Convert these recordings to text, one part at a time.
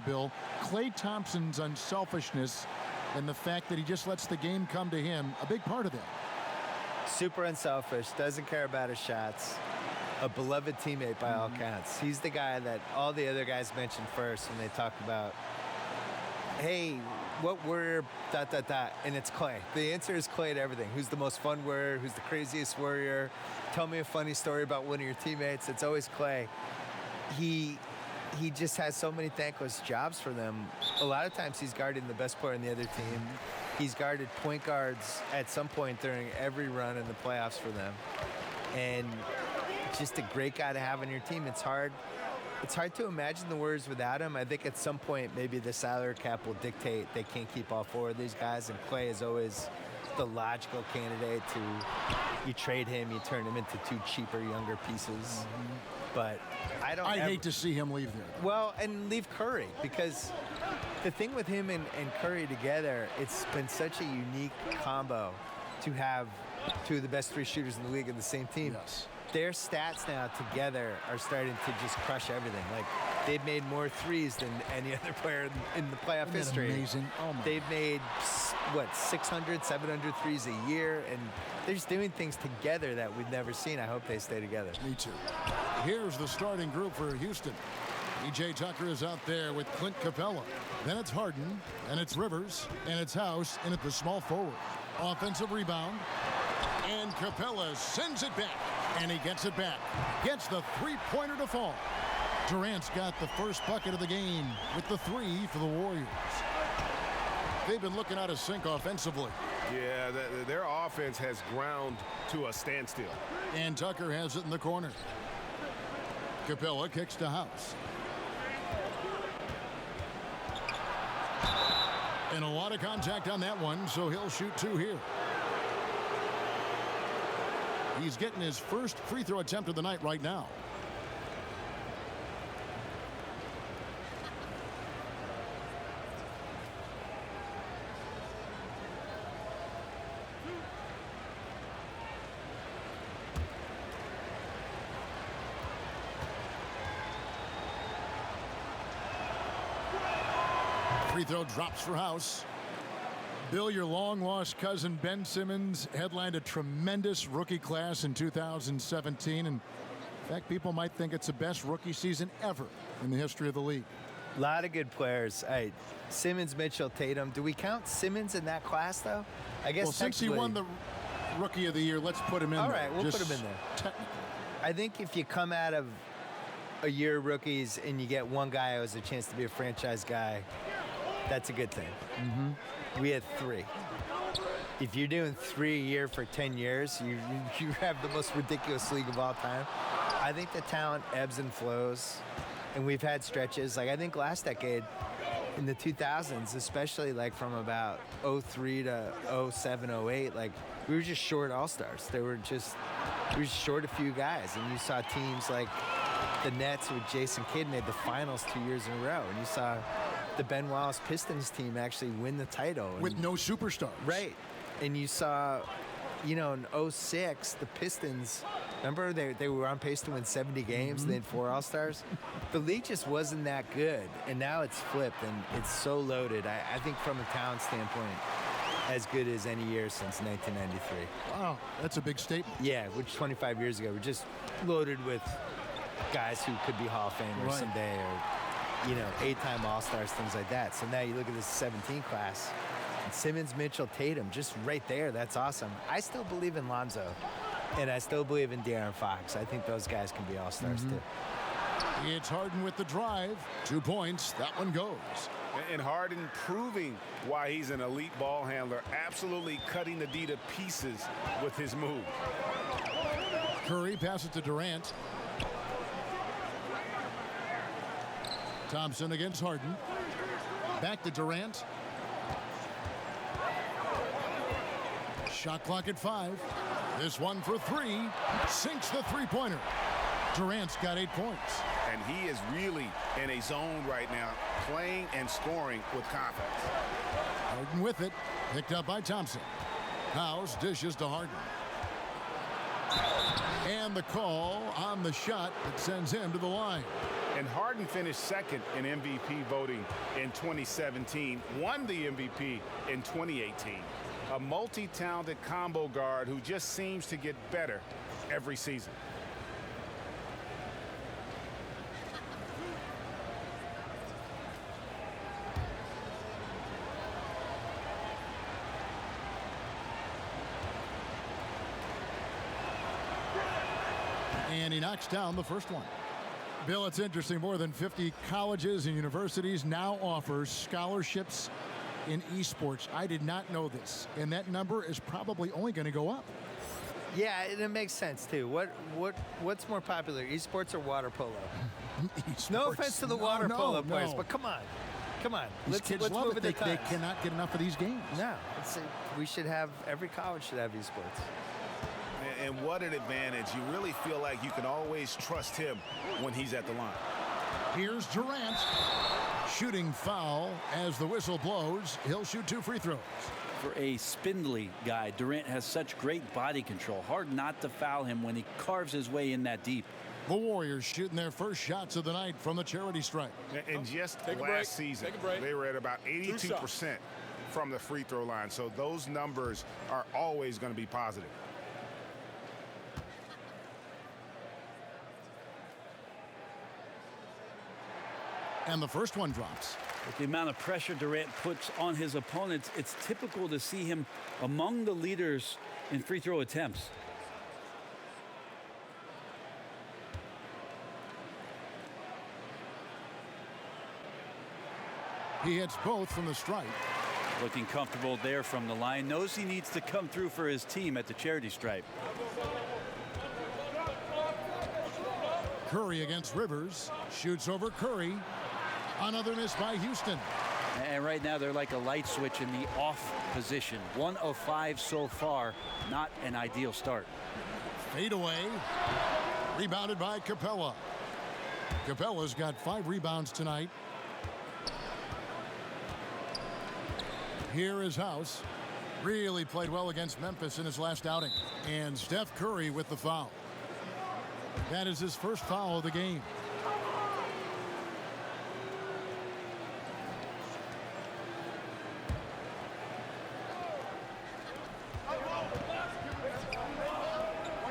Bill. Klay Thompson's unselfishness and the fact that he just lets the game come to him, a big part of that. Super unselfish, doesn't care about his shots. A beloved teammate by all counts. He's the guy that all the other guys mentioned first when they talked about, hey, what warrior, ... and it's Klay. The answer is Klay to everything. Who's the most fun warrior? Who's the craziest warrior? Tell me a funny story about one of your teammates. It's always Klay. He just has so many thankless jobs for them. A lot of times he's guarding the best player on the other team. He's guarded point guards at some point during every run in the playoffs for them. And just a great guy to have on your team. It's hard to imagine the Warriors without him. I think at some point maybe the salary cap will dictate they can't keep all four of these guys, and Klay is always the logical candidate to, you trade him, you turn him into two cheaper, younger pieces. But I hate to see him leave there. Well, and leave Curry, because the thing with him and Curry together, it's been such a unique combo to have two of the best three shooters in the league in the same team. Yes. Their stats now together are starting to just crush everything. Like, they've made more threes than any other player in the playoff Isn't that history. amazing? Oh my. They've made, 600, 700 threes a year, and they're just doing things together that we've never seen. I hope they stay together. Me too. Here's the starting group for Houston. PJ Tucker is out there with Clint Cappella. Then it's Harden, and it's Rivers, and it's House, and it's the small forward. Offensive rebound, and Cappella sends it back, and he gets it back. Gets the three-pointer to fall. Durant's got the first bucket of the game with the three for the Warriors. They've been looking out of sync offensively. Yeah, their offense has ground to a standstill. And Tucker has it in the corner. Cappella kicks to House. And a lot of contact on that one, so he'll shoot two here. He's getting his first free throw attempt of the night right now. Free throw drops for House. Bill, your long-lost cousin Ben Simmons headlined a tremendous rookie class in 2017. And in fact, people might think it's the best rookie season ever in the history of the league. A lot of good players. Simmons, Mitchell, Tatum. Do we count Simmons in that class, though? I guess. Well, since he won the Rookie of the Year, let's put him in there. All right, we'll put him in there. Technically. I think if you come out of a year of rookies and you get one guy who has a chance to be a franchise guy, that's a good thing. We had three. If you're doing 3 a year for 10 years, you have the most ridiculous league of all time. I think the talent ebbs and flows, and we've had stretches. Like, I think last decade, in the 2000s, especially like from about 03 to 07, 08, like, we were just short all-stars. We were just short a few guys, and you saw teams like the Nets with Jason Kidd made the finals 2 years in a row, and you saw the Ben Wallace Pistons team actually win the title. With no superstars. Right. And you saw, in 06, the Pistons, remember they were on pace to win 70 games and they had 4 All-Stars? The league just wasn't that good. And now it's flipped and it's so loaded. I think from a talent standpoint, as good as any year since 1993. Wow, that's a big statement. Yeah, which 25 years ago, we're just loaded with guys who could be Hall of Famers someday, or 8-time All-Stars, things like that. So now you look at this 17 class, and Simmons, Mitchell, Tatum, just right there. That's awesome. I still believe in Lonzo, and I still believe in De'Aaron Fox. I think those guys can be All-Stars too. It's Harden with the drive. 2 points. That one goes. And Hardin proving why he's an elite ball handler, absolutely cutting the D to pieces with his move. Curry passes to Durant. Thompson against Harden. Back to Durant. Shot clock at 5. This one for 3. Sinks the three-pointer. Durant's got 8 points. And he is really in a zone right now, playing and scoring with confidence. Harden with it. Picked up by Thompson. House dishes to Harden. And the call on the shot that sends him to the line. And Harden finished second in MVP voting in 2017, won the MVP in 2018. A multi-talented combo guard who just seems to get better every season. And he knocks down the first one. Bill, it's interesting. More than 50 colleges and universities now offer scholarships in esports. I did not know this. And that number is probably only going to go up. Yeah, and it makes sense, too. What's more popular, esports or water polo? No offense to the water polo players, but come on. Come on. These kids let's love move it. with the They times. cannot get enough of these games. No. We should have, every college should have esports. And what an advantage. You really feel like you can always trust him when he's at the line. Here's Durant. Shooting foul as the whistle blows. He'll shoot 2 free throws. For a spindly guy, Durant has such great body control. Hard not to foul him when he carves his way in that deep. The Warriors shooting their first shots of the night from the charity stripe. And just last season, they were at about 82% from the free throw line. So those numbers are always going to be positive. And the first one drops. With the amount of pressure Durant puts on his opponents, it's typical to see him among the leaders in free throw attempts. He hits both from the stripe. Looking comfortable there from the line. Knows he needs to come through for his team at the charity stripe. Curry against Rivers. Shoots over Curry. Another miss by Houston. And right now they're like a light switch in the off position. 1 of 5 so far. Not an ideal start. Fade away. Rebounded by Cappella. Capella's got 5 rebounds tonight. Here is House. Really played well against Memphis in his last outing. And Steph Curry with the foul. That is his first foul of the game.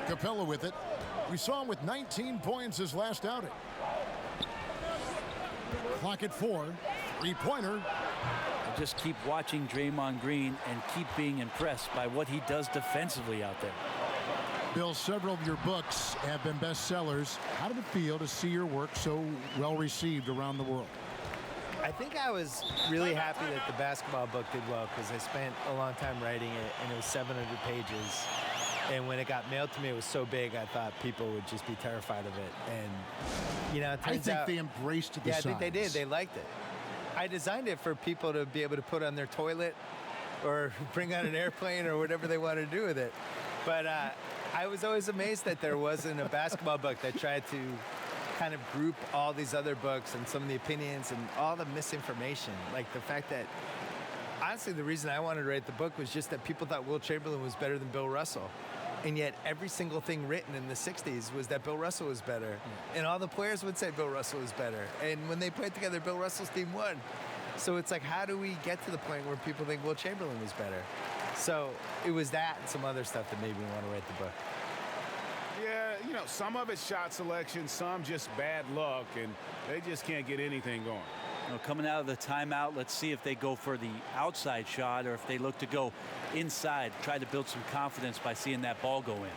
Cappella with it. We saw him with 19 points his last outing. Clock at 4. 3-pointer. Just keep watching Draymond Green and keep being impressed by what he does defensively out there. Bill, several of your books have been bestsellers. How did it feel to see your work so well received around the world? I think I was really happy that the basketball book did well because I spent a long time writing it, and it was 700 pages. And when it got mailed to me, it was so big, I thought people would just be terrified of it. And, you know, it turns out, they embraced the yeah, size. I think they did. They liked it. I designed it for people to be able to put on their toilet or bring on an airplane or whatever they want to do with it. But I was always amazed that there wasn't a basketball book that tried to kind of group all these other books and some of the opinions and all the misinformation. Like the fact that, honestly, the reason I wanted to write the book was just that people thought Wilt Chamberlain was better than Bill Russell. And yet every single thing written in the 60s was that Bill Russell was better. And all the players would say Bill Russell was better. And when they played together, Bill Russell's team won. So it's like, how do we get to the point where people think Wilt Chamberlain was better? So it was that and some other stuff that made me want to write the book. Yeah, you know, some of it's shot selection, some just bad luck, and they just can't get anything going. You know, coming out of the timeout, let's see if they go for the outside shot or if they look to go inside, try to build some confidence by seeing that ball go in.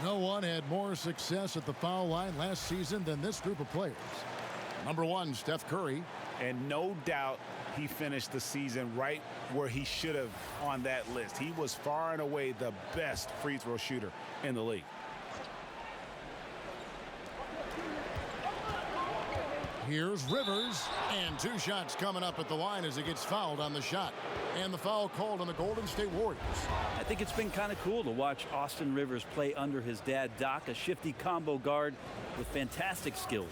No one had more success at the foul line last season than this group of players. Number 1, Steph Curry. And no doubt he finished the season right where he should have on that list. He was far and away the best free throw shooter in the league. Here's Rivers, and 2 shots coming up at the line as he gets fouled on the shot. And the foul called on the Golden State Warriors. I think it's been kind of cool to watch Austin Rivers play under his dad, Doc, a shifty combo guard with fantastic skills.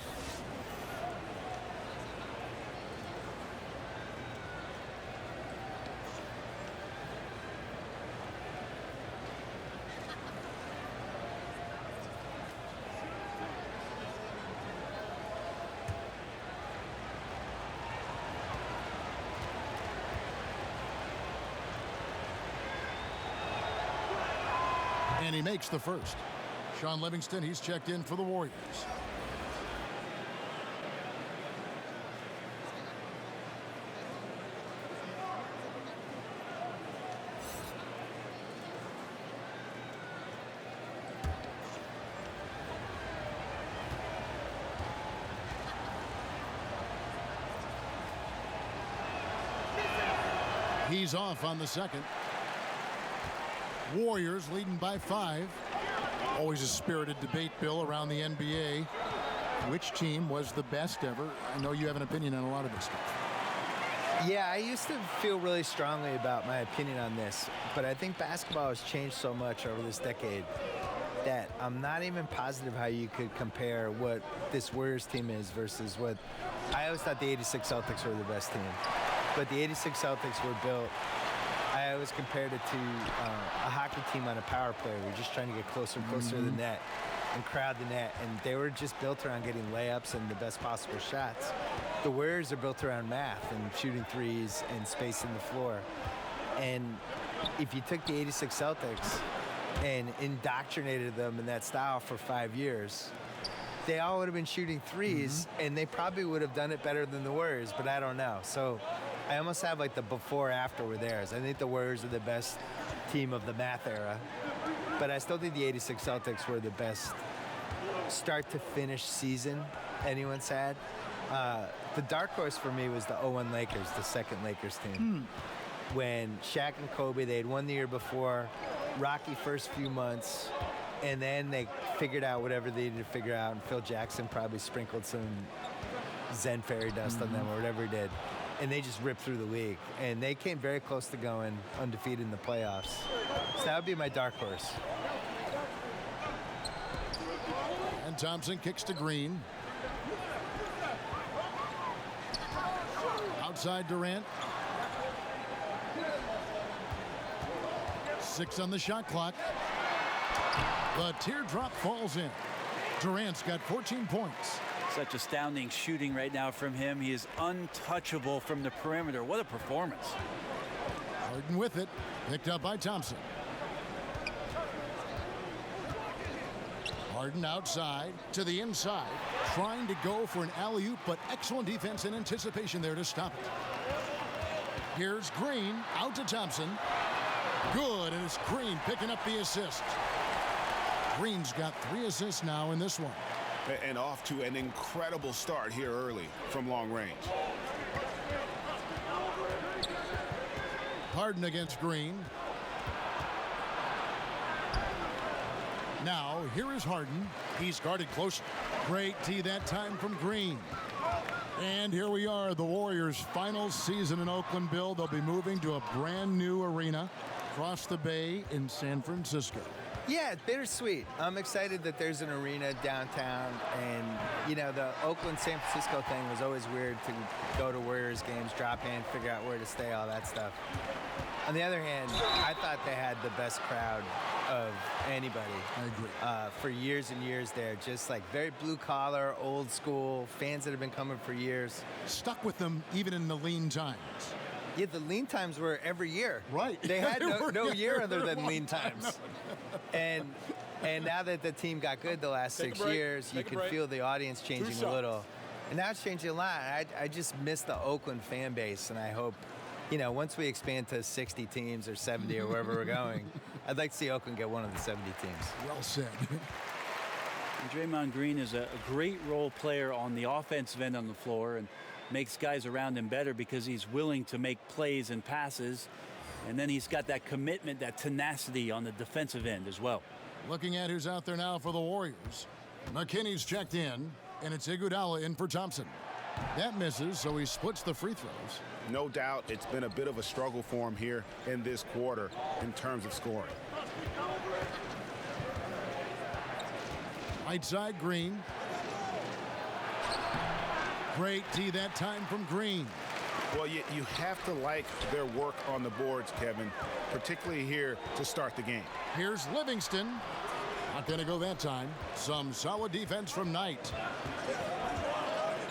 And he makes the first. Sean Livingston, he's checked in for the Warriors. He's off on the second. Warriors leading by 5. Always a spirited debate, Bill, around the NBA. Which team was the best ever? I know you have an opinion on a lot of this stuff. Yeah, I used to feel really strongly about my opinion on this, but I think basketball has changed so much over this decade that I'm not even positive how you could compare what this Warriors team is versus what I always thought the '86 Celtics were the best team. But the '86 Celtics were built, I always compared it to a hockey team on a power play. We're just trying to get closer and closer to the net and crowd the net. And they were just built around getting layups and the best possible shots. The Warriors are built around math and shooting threes and spacing the floor. And if you took the '86 Celtics and indoctrinated them in that style for 5 years, they all would have been shooting threes, and they probably would have done it better than the Warriors, but I don't know. So I almost have like the before-after with theirs. I think the Warriors are the best team of the math era, but I still think the '86 Celtics were the best start-to-finish season anyone's had. The dark horse for me was the '01 Lakers, the second Lakers team. When Shaq and Kobe, they had won the year before, rocky first few months, and then they figured out whatever they needed to figure out, and Phil Jackson probably sprinkled some Zen fairy dust on them or whatever he did, and they just ripped through the league. And they came very close to going undefeated in the playoffs. So that would be my dark horse. And Thompson kicks to Green. Outside Durant. 6 on the shot clock. The teardrop falls in. Durant's got 14 points. Such astounding shooting right now from him. He is untouchable from the perimeter. What a performance. Harden with it. Picked up by Thompson. Harden outside to the inside. Trying to go for an alley-oop, but excellent defense and anticipation there to stop it. Here's Green out to Thompson. Good, and it's Green picking up the assist. Green's got 3 assists now in this one. And off to an incredible start here early from long range. Harden against Green. Now, here is Harden. He's guarded closely. Great D that time from Green. And here we are, the Warriors' final season in Oakland, Bill. They'll be moving to a brand new arena across the bay in San Francisco. Yeah, it's bittersweet. I'm excited that there's an arena downtown, and you know, the Oakland-San Francisco thing was always weird to go to Warriors games, drop in, figure out where to stay, all that stuff. On the other hand, I thought they had the best crowd of anybody. I agree. For years and years there, just like very blue-collar, old school, fans that have been coming for years. Stuck with them even in the lean times. Yeah, the lean times were every year. Right. They had no year other than lean times. And now that the team got good the last 6 years, you can feel the audience changing a little. And now it's changing a lot. I just miss the Oakland fan base, and I hope, you know, once we expand to 60 teams or 70 or wherever we're going, I'd like to see Oakland get one of the 70 teams. Well said. And Draymond Green is a great role player on the offensive end on the floor and makes guys around him better because he's willing to make plays and passes. And then he's got that commitment, that tenacity on the defensive end as well. Looking at who's out there now for the Warriors. McKinney's checked in, and it's Iguodala in for Thompson. That misses, so he splits the free throws. No doubt it's been a bit of a struggle for him here in this quarter in terms of scoring. Right side, Green. Great D that time from Green. Well, you have to like their work on the boards, Kevin, particularly here to start the game. Here's Livingston. Not going to go that time. Some solid defense from Knight.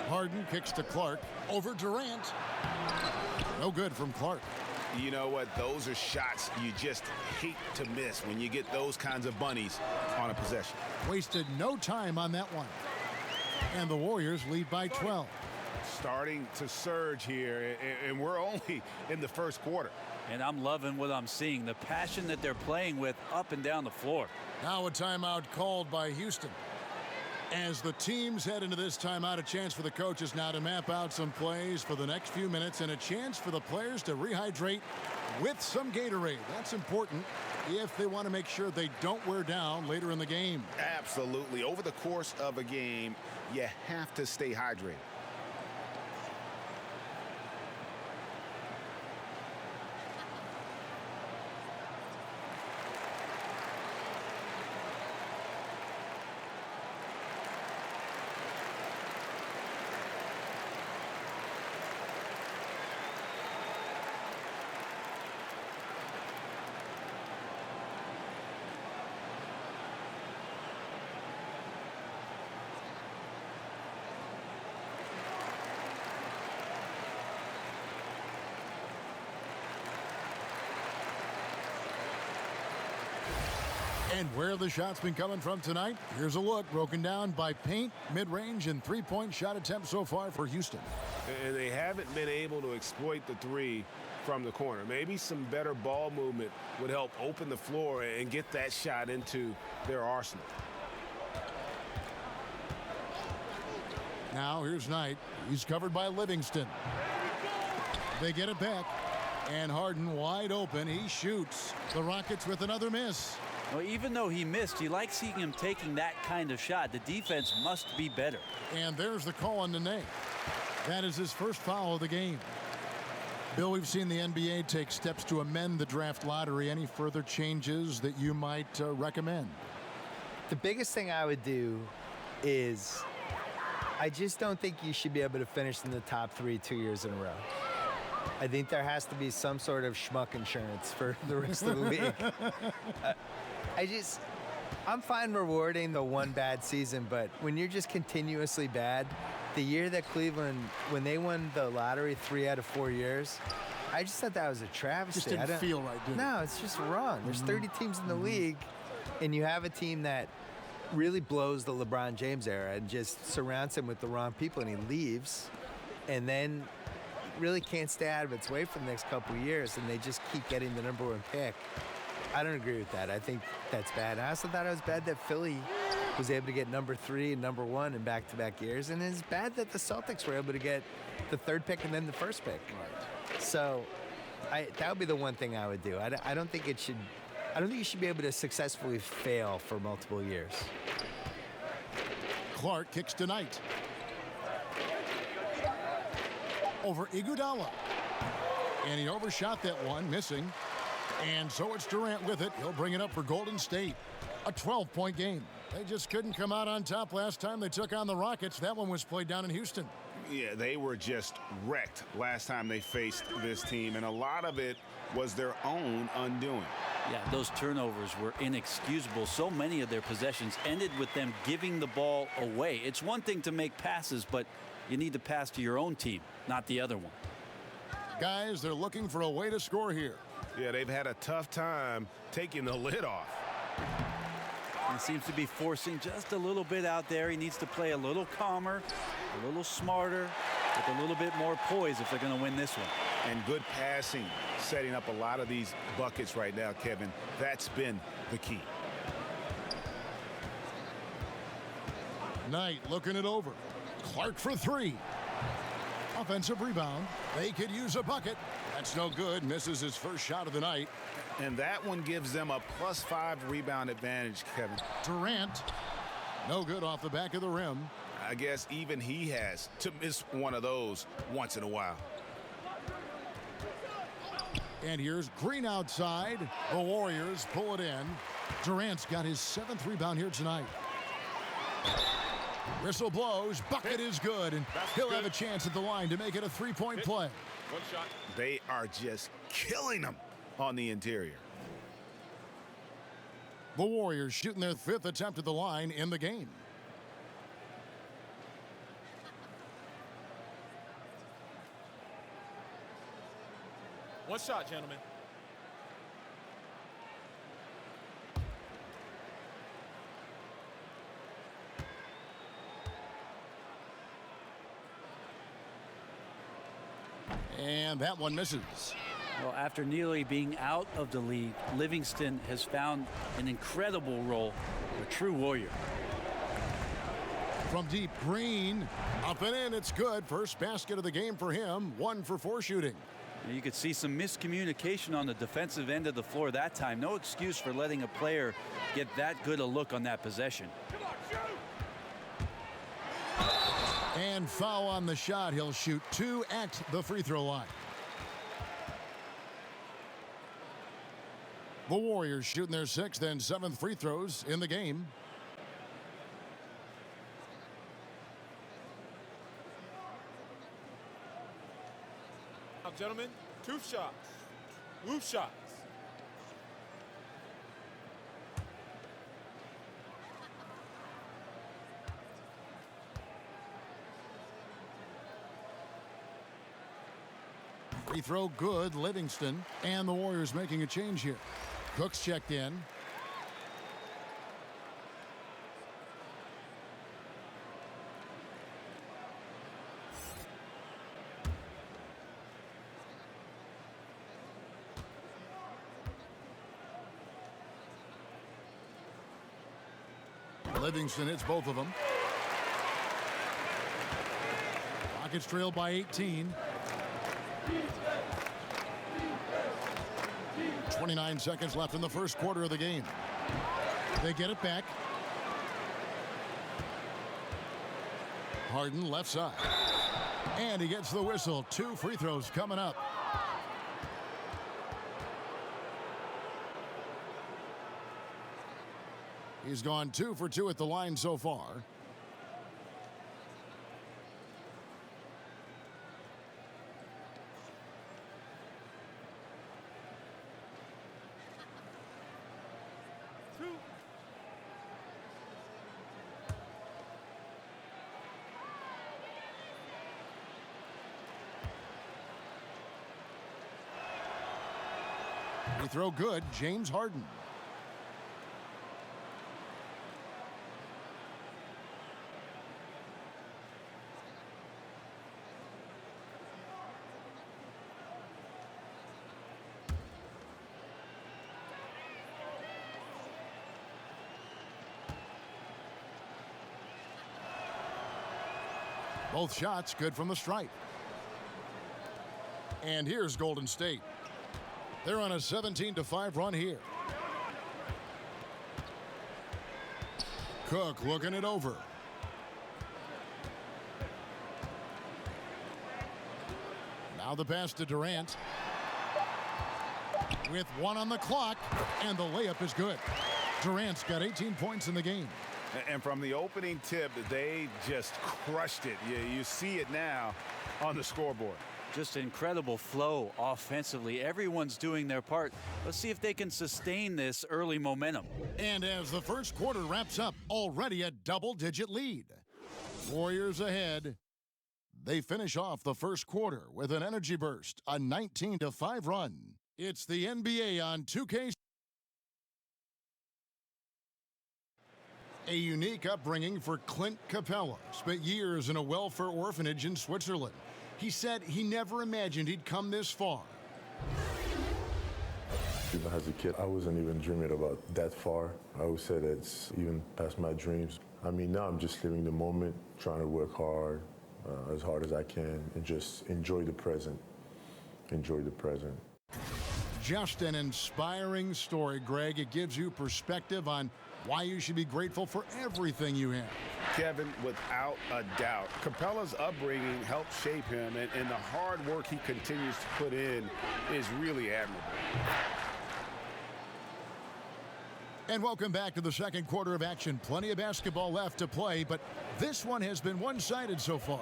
Harden kicks to Clark. Over Durant. No good from Clark. You know what? Those are shots you just hate to miss when you get those kinds of bunnies on a possession. Wasted no time on that one. And the Warriors lead by 12. Starting to surge here, and we're only in the first quarter. And I'm loving what I'm seeing, the passion that they're playing with up and down the floor. Now a timeout called by Houston. As the teams head into this timeout, a chance for the coaches now to map out some plays for the next few minutes and a chance for the players to rehydrate with some Gatorade. That's important if they want to make sure they don't wear down later in the game. Absolutely. Over the course of a game, you have to stay hydrated. And where the shots been coming from tonight? Here's a look broken down by paint, mid-range, and three-point shot attempts so far for Houston. And they haven't been able to exploit the three from the corner. Maybe some better ball movement would help open the floor and get that shot into their arsenal. Now here's Knight. He's covered by Livingston. They get it back. And Harden wide open. He shoots. The Rockets with another miss. Well, even though he missed, you like seeing him taking that kind of shot. The defense must be better. And there's the call on Nene. That is his first foul of the game. Bill, we've seen the NBA take steps to amend the draft lottery. Any further changes that you might recommend? The biggest thing I would do is I just don't think you should be able to finish in the top 3 2 years in a row. I think there has to be some sort of schmuck insurance for the rest of the league. I'm fine rewarding the one bad season, but when you're just continuously bad, the year that Cleveland, when they won the lottery 3 out of 4 years, I just thought that was a travesty. Just didn't feel right, did it? No, it's just wrong. There's 30 teams in the league, and you have a team that really blows the LeBron James era and just surrounds him with the wrong people, and he leaves, and then really can't stay out of its way for the next couple of years, and they just keep getting the number 1 pick. I don't agree with that. I think that's bad. I also thought it was bad that Philly was able to get number 3 and number 1 in back-to-back years, and it's bad that the Celtics were able to get the 3rd pick and then the 1st pick. Right. So that would be the one thing I would do. I don't think you should be able to successfully fail for multiple years. Clark kicks tonight. Over Iguodala. And he overshot that one, missing. And so it's Durant with it. He'll bring it up for Golden State. A 12-point game. They just couldn't come out on top last time they took on the Rockets. That one was played down in Houston. Yeah, they were just wrecked last time they faced this team, and a lot of it was their own undoing. Yeah, those turnovers were inexcusable. So many of their possessions ended with them giving the ball away. It's one thing to make passes, but you need to pass to your own team, not the other one. Guys, they're looking for a way to score here. Yeah, they've had a tough time taking the lid off. He seems to be forcing just a little bit out there. He needs to play a little calmer, a little smarter, with a little bit more poise if they're going to win this one. And good passing, setting up a lot of these buckets right now, Kevin. That's been the key. Knight looking it over. Clark for 3. Offensive rebound. They could use a bucket. That's no good. Misses his first shot of the night. And that one gives them a +5 rebound advantage, Kevin. Durant. No good off the back of the rim. I guess even he has to miss one of those once in a while. And here's Green outside. The Warriors pull it in. Durant's got his 7th rebound here tonight. Whistle blows. Bucket is good. And he'll have a chance at the line to make it a 3-point play. One shot. They are just killing them on the interior. The Warriors shooting their 5th attempt at the line in the game. One shot, gentlemen. And that one misses. Well, after nearly being out of the league, Livingston has found an incredible role, a true warrior. From deep, Green, up and in, it's good. First basket of the game for him, 1 for 4 shooting. You could see some miscommunication on the defensive end of the floor that time. No excuse for letting a player get that good a look on that possession. And foul on the shot. He'll shoot 2 at the free throw line. The Warriors shooting their 6th and 7th free throws in the game. Now, gentlemen, 2 shots. Loop shots. Free throw good, Livingston. And the Warriors making a change here. Cook's checked in. Livingston hits both of them. Rockets trailed by 18. 29 seconds left in the first quarter of the game. They get it back. Harden left side. And he gets the whistle. 2 free throws coming up. He's gone 2 for 2 at the line so far. Free throw good, James Harden. Both shots good from the stripe. And here's Golden State. They're on a 17-5 run here. Cook looking it over. Now the pass to Durant. With 1 on the clock, and the layup is good. Durant's got 18 points in the game. And from the opening tip, they just crushed it. You see it now on the scoreboard. Just incredible flow offensively. Everyone's doing their part. Let's see if they can sustain this early momentum. And as the first quarter wraps up, already a double-digit lead. Warriors ahead. They finish off the first quarter with an energy burst, a 19-5 run. It's the NBA on 2K. A unique upbringing for Clint Cappella. Spent years in a welfare orphanage in Switzerland. He said he never imagined he'd come this far. Even as a kid, I wasn't even dreaming about that far. I would say that's even past my dreams. I mean, now I'm just living the moment, trying to work hard as I can, and just enjoy the present. Enjoy the present. Just an inspiring story, Greg. It gives you perspective on why you should be grateful for everything you have. Kevin, without a doubt, Cappella's upbringing helped shape him, and the hard work he continues to put in is really admirable. And welcome back to the second quarter of action. Plenty of basketball left to play, but this one has been one-sided so far.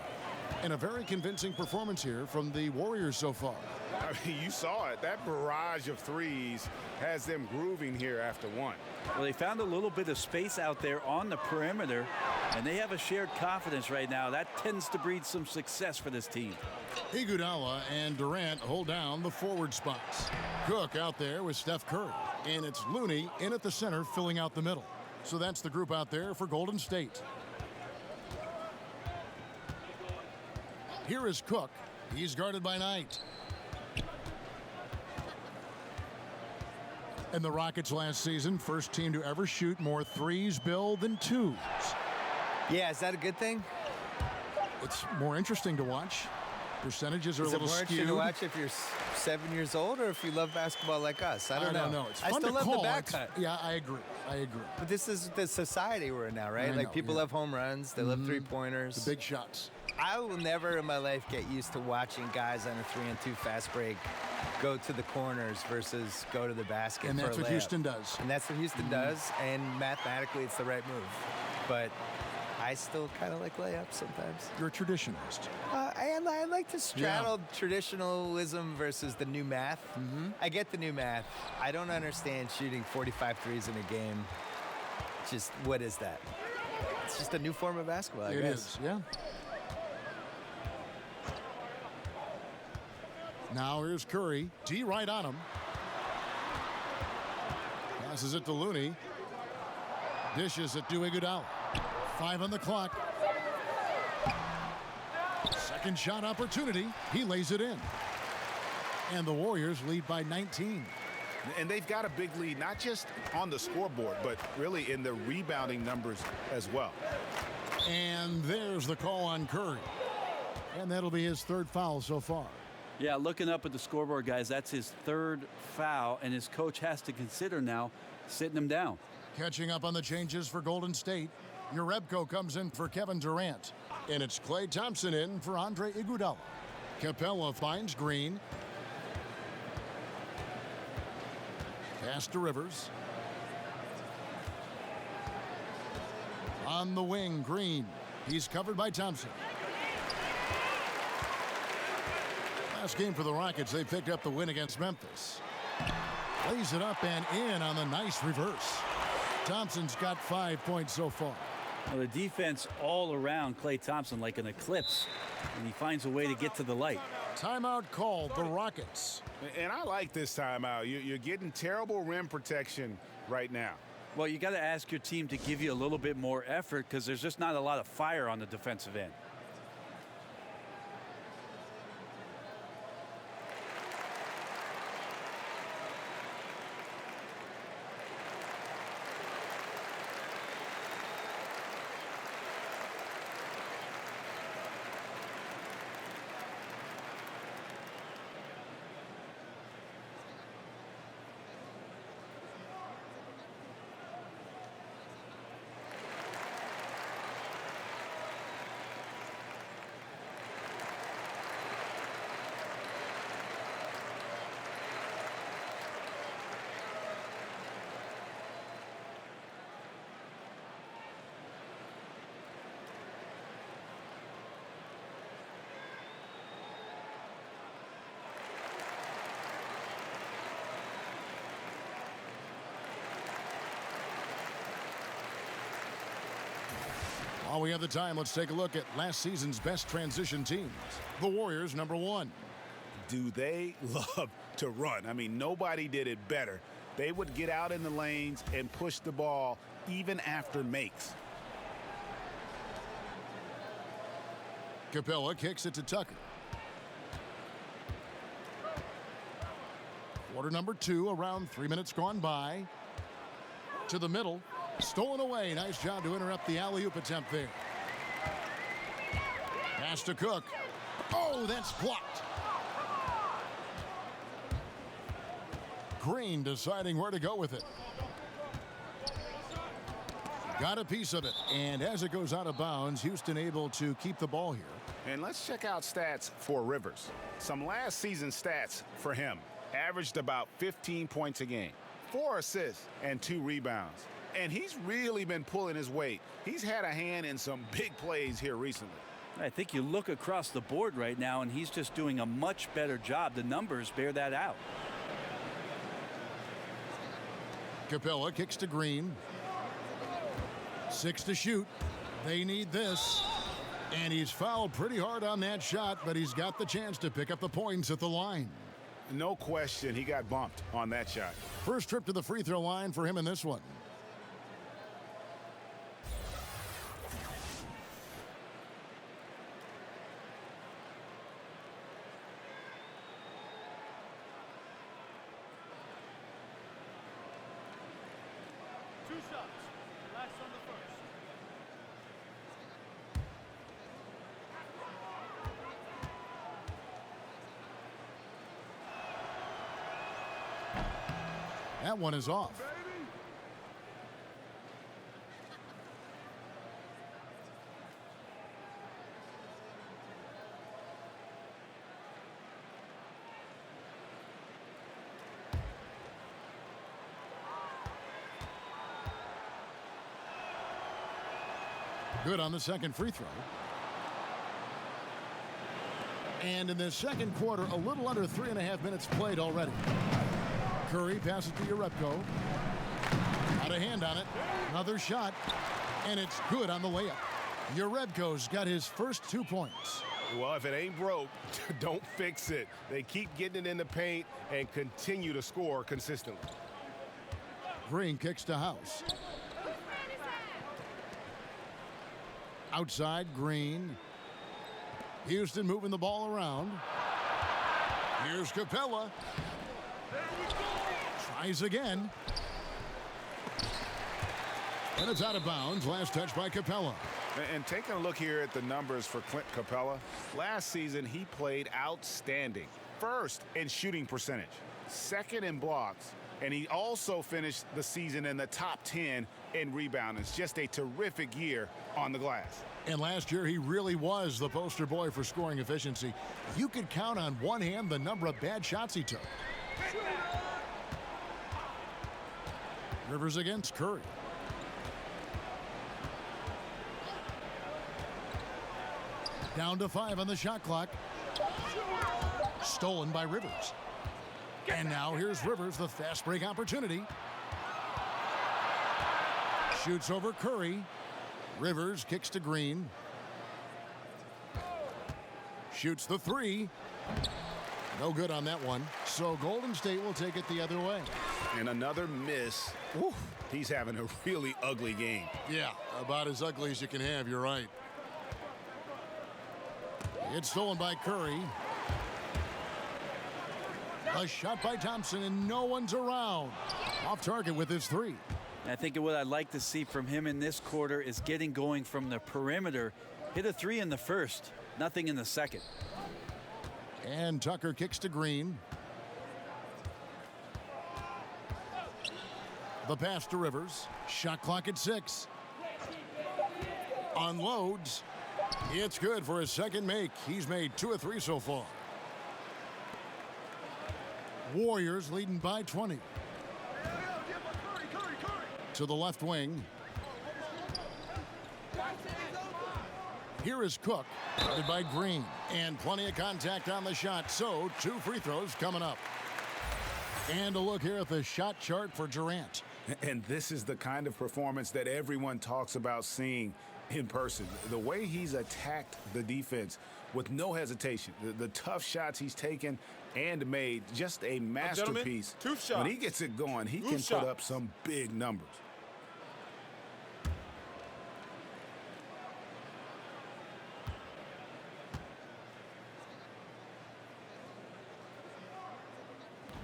And a very convincing performance here from the Warriors so far. I mean, you saw it. That barrage of threes has them grooving here after one. Well, they found a little bit of space out there on the perimeter, and they have a shared confidence right now. That tends to breed some success for this team. Iguodala and Durant hold down the forward spots. Cook out there with Steph Curry. And it's Looney in at the center filling out the middle. So that's the group out there for Golden State. Here is Cook. He's guarded by Knight. And the Rockets last season, first team to ever shoot more threes, Bill, than twos. Yeah, is that a good thing? It's more interesting to watch. Percentages are a little Is it more skewed. interesting to watch if you're 7 years old or if you love basketball like us? I don't know. It's I fun still to love call. the back cut. Yeah, I agree. But this is the society we're in now, right? I Like know, people yeah. love home runs. They love three-pointers. The big shots. I will never in my life get used to watching guys on a 3-and-2 fast break go to the corners versus go to the basket. And for that's a what layup. Houston does. And that's what Houston does, and mathematically it's the right move. But I still kind of like layups sometimes. You're a traditionalist. And I like to straddle traditionalism versus the new math. I get the new math. I don't understand shooting 45 threes in a game. Just, what is that? It's just a new form of basketball, I It guess. is, yeah. Now here's Curry. D right on him. Passes it to Looney. Dishes it to Iguodala. 5 on the clock. Second shot opportunity. He lays it in. And the Warriors lead by 19. And they've got a big lead, not just on the scoreboard, but really in the rebounding numbers as well. And there's the call on Curry. And that'll be his third foul so far. Yeah, looking up at the scoreboard, guys, that's his third foul, and his coach has to consider now sitting him down. Catching up on the changes for Golden State, Urebko comes in for Kevin Durant. And it's Klay Thompson in for Andre Iguodala. Cappella finds Green. Pass to Rivers. On the wing, Green. He's covered by Thompson. Last game for the Rockets, they picked up the win against Memphis. Lays it up and in on the nice reverse. Thompson's got 5 points so far. Well, the defense all around Klay Thompson like an eclipse, and he finds a way to get to the light. Timeout called, the Rockets. And I like this timeout. You're getting terrible rim protection right now. Well, you got to ask your team to give you a little bit more effort because there's just not a lot of fire on the defensive end. While we have the time, let's take a look at last season's best transition teams. The Warriors, number 1. Do they love to run? I mean, nobody did it better. They would get out in the lanes and push the ball even after makes. Cappella kicks it to Tucker. Quarter number 2, around 3 minutes gone by. To the middle. Stolen away. Nice job to interrupt the alley-oop attempt there. Pass to Cook. Oh, that's blocked. Green deciding where to go with it. Got a piece of it. And as it goes out of bounds, Houston able to keep the ball here. And let's check out stats for Rivers. Some last season stats for him. Averaged about 15 points a game, 4 assists, and 2 rebounds. And he's really been pulling his weight. He's had a hand in some big plays here recently. I think you look across the board right now, and he's just doing a much better job. The numbers bear that out. Cappella kicks to Green. 6 to shoot. They need this. And he's fouled pretty hard on that shot, but he's got the chance to pick up the points at the line. No question, he got bumped on that shot. First trip to the free throw line for him in this one. That one is off. Good on the second free throw. And in the second quarter, a little under 3.5 minutes played already. Curry passes to Urepko. Got a hand on it. Another shot. And it's good on the layup. Urepko's got his first 2 points. Well, if it ain't broke, don't fix it. They keep getting it in the paint and continue to score consistently. Green kicks to House. Outside, Green. Houston moving the ball around. Here's Cappella. Tries again. And it's out of bounds. Last touch by Cappella. And taking a look here at the numbers for Clint Cappella, last season he played outstanding. First in shooting percentage, second in blocks, and he also finished the season in the top 10 in rebounding. It's just a terrific year on the glass. And last year, he really was the poster boy for scoring efficiency. You could count on one hand the number of bad shots he took. Rivers against Curry. Down to 5 on the shot clock. Stolen by Rivers. And now here's Rivers, the fast break opportunity. Shoots over Curry. Rivers kicks to Green. Shoots the 3. No good on that one. So Golden State will take it the other way. And another miss. Woo, he's having a really ugly game. Yeah, about as ugly as you can have, you're right. It's stolen by Curry. A shot by Thompson, and no one's around. Off target with his 3. I think what I'd like to see from him in this quarter is getting going from the perimeter. Hit a 3 in the first, nothing in the second. And Tucker kicks to Green. The pass to Rivers. Shot clock at 6. Unloads. It's good for his second make. He's made 2 of 3 so far. Warriors leading by 20. To the left wing. Here is Cook, guarded by Green. And plenty of contact on the shot, so 2 free throws coming up. And a look here at the shot chart for Durant. And this is the kind of performance that everyone talks about seeing in person. The way he's attacked the defense with no hesitation. The tough shots he's taken and made, just a masterpiece. 2 shots. When he gets it going, he can put up some big numbers.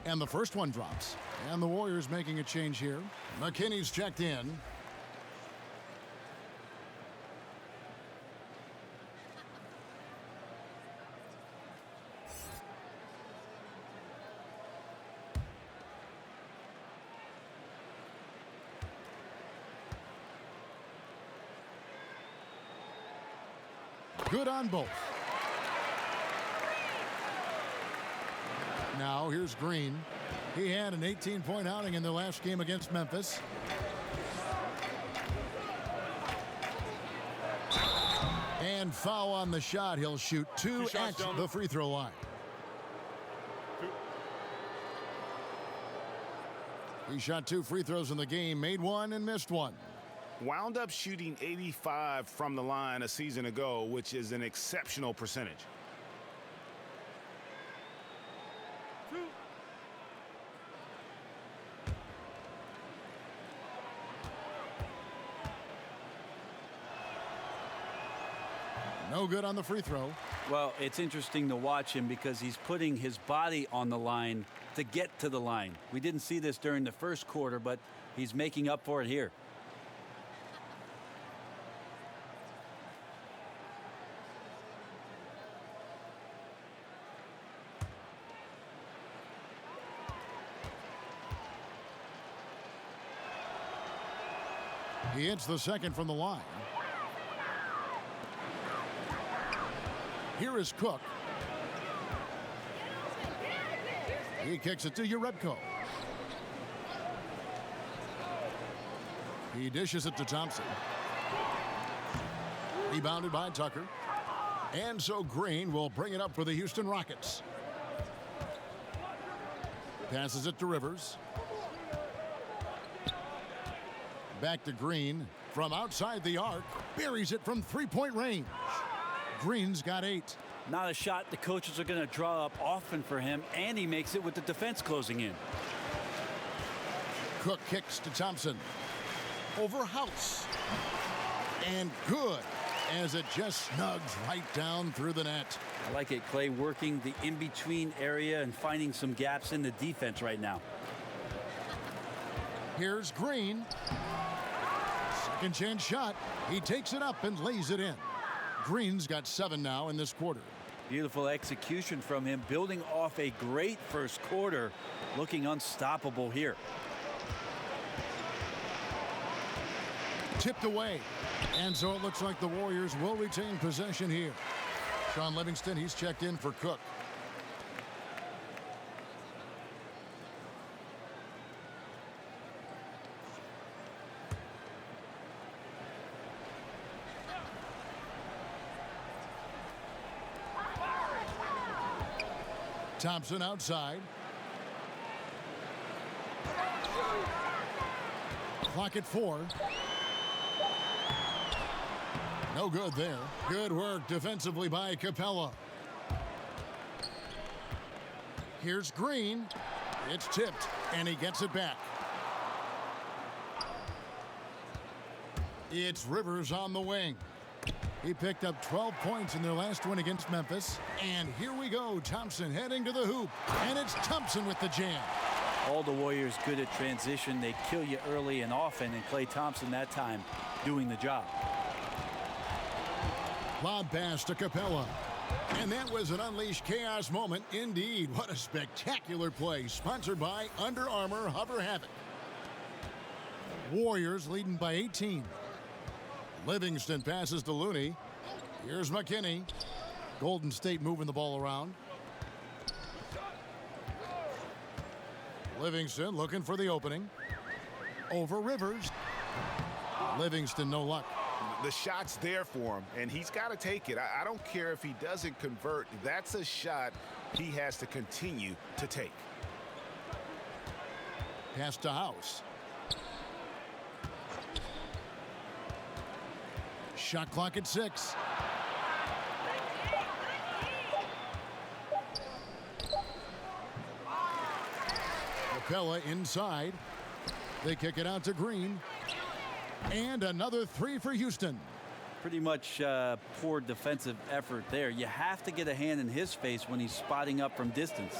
And the first one drops. And the Warriors making a change here. McKinney's checked in. Good on both. Now here's Green. He had an 18-point outing in their last game against And foul on the shot. He'll shoot two shots, at gentlemen. the free throw line. He shot 2 free throws in the game, made 1 and missed 1. Wound up shooting 85 from the line a season ago, which is an exceptional percentage. No good on the free throw. Well, it's interesting to watch him because he's putting his body on the line to get to the line. We didn't see this during the first quarter, but he's making up for it here. He hits the second from the line. Here is Cook. He kicks it to Urebko. He dishes it to Thompson. Rebounded by Tucker. And so Green will bring it up for the Houston Rockets. Passes it to Rivers. Back to Green from outside the arc. Buries it from three-point range. Green's got 8. Not a shot the coaches are going to draw up often for him, and he makes it with the defense closing in. Cook kicks to Thompson. Over House. And good, as it just snugs right down through the net. I like it, Clay, working the in-between area and finding some gaps in the defense right now. Here's Green. Second chance shot. He takes it up and lays it in. Green's got 7 now in this quarter. Beautiful execution from him, building off a great first quarter, looking unstoppable here. Tipped away. And so it looks like the Warriors will retain possession here. Sean Livingston, he's checked in for Cook. Thompson outside. Clock at 4. No good there. Good work defensively by Cappella. Here's Green. It's tipped, and he gets it back. It's Rivers on the wing. He picked up 12 points in their last win against Memphis. And here we go. Thompson heading to the hoop. And it's Thompson with the jam. All the Warriors good at transition. They kill you early and often, and Klay Thompson that time doing the job. Lob pass to Cappella. And that was an unleashed chaos moment indeed. What a spectacular play. Sponsored by Under Armour Hover Havoc. Warriors leading by 18. Livingston passes to Looney. Here's Mckinney. Golden State moving the ball around. Livingston looking for the opening. Over Rivers. Livingston, no luck. The shot's there for him, and he's got to take it. I don't care if he doesn't convert. That's a shot he has to continue to take. Pass to House. Shot clock at 6. Cappella inside. They kick it out to Green. And another 3 for Houston. Pretty much poor defensive effort there. You have to get a hand in his face when he's spotting up from distance.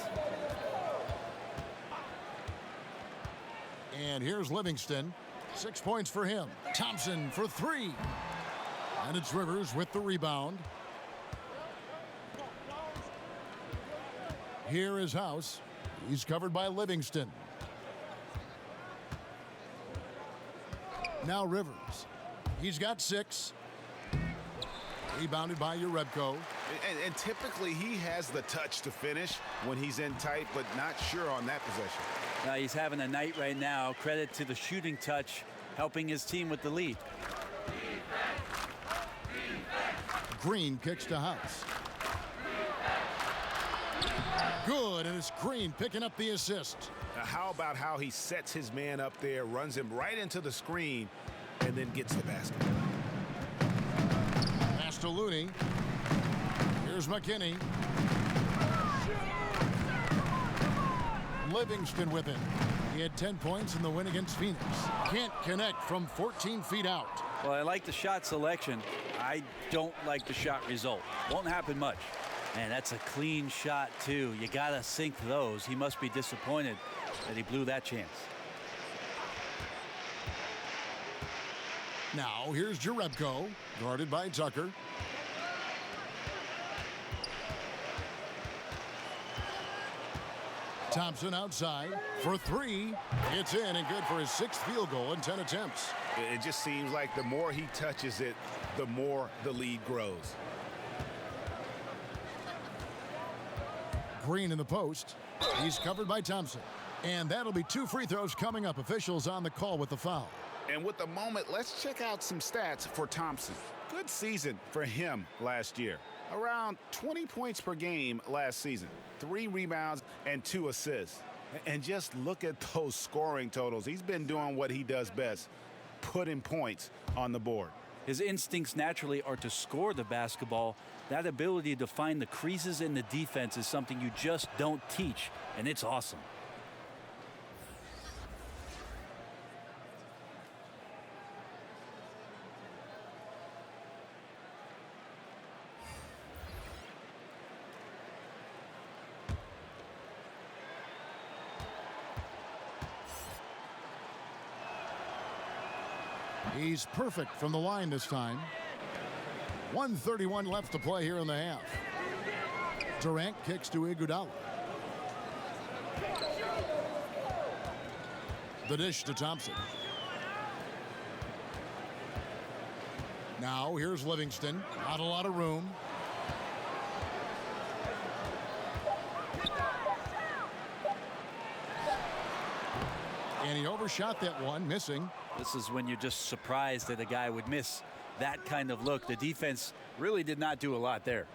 And here's Livingston. 6 points for him. Thompson for 3. And it's Rivers with the rebound. Here is House. He's covered by Livingston. Now Rivers. He's got 6. Rebounded by Urebko. And typically he has the touch to finish when he's in tight, but not sure on that possession. He's having a night right now. Credit to the shooting touch, helping his team with the lead. Green kicks to House. Good, and it's Green picking up the assist. Now, how about how he sets his man up there, runs him right into the screen, and then gets the basket. Pass to Looney. Here's McKinney. Livingston with it. He had 10 points in the win against Phoenix. Can't connect from 14 feet out. Well, I like the shot selection. I don't like the shot result. Won't happen much. Man, that's a clean shot, too. You got to sink those. He must be disappointed that he blew that chance. Now, here's Jerebko, guarded by Tucker. Thompson outside for three. It's in and good for his 6th field goal in 10 attempts. It just seems like the more he touches it, the more the lead grows. Green in the post. He's covered by Thompson. And that'll be 2 free throws coming up. Officials on the call with the foul. And with the moment, let's check out some stats for Thompson. Good season for him last year. Around 20 points per game last season. 3 rebounds and 2 assists. And just look at those scoring totals. He's been doing what he does best, putting points on the board. His instincts naturally are to score the basketball. That ability to find the creases in the defense is something you just don't teach, and it's awesome. He's perfect from the line this time. 1:31 left to play here in the half. Durant kicks to Iguodala. The dish to Thompson. Now here's Livingston. Not a lot of room. And he overshot that one, missing. This is when you're just surprised that a guy would miss that kind of look. The defense really did not do a lot there.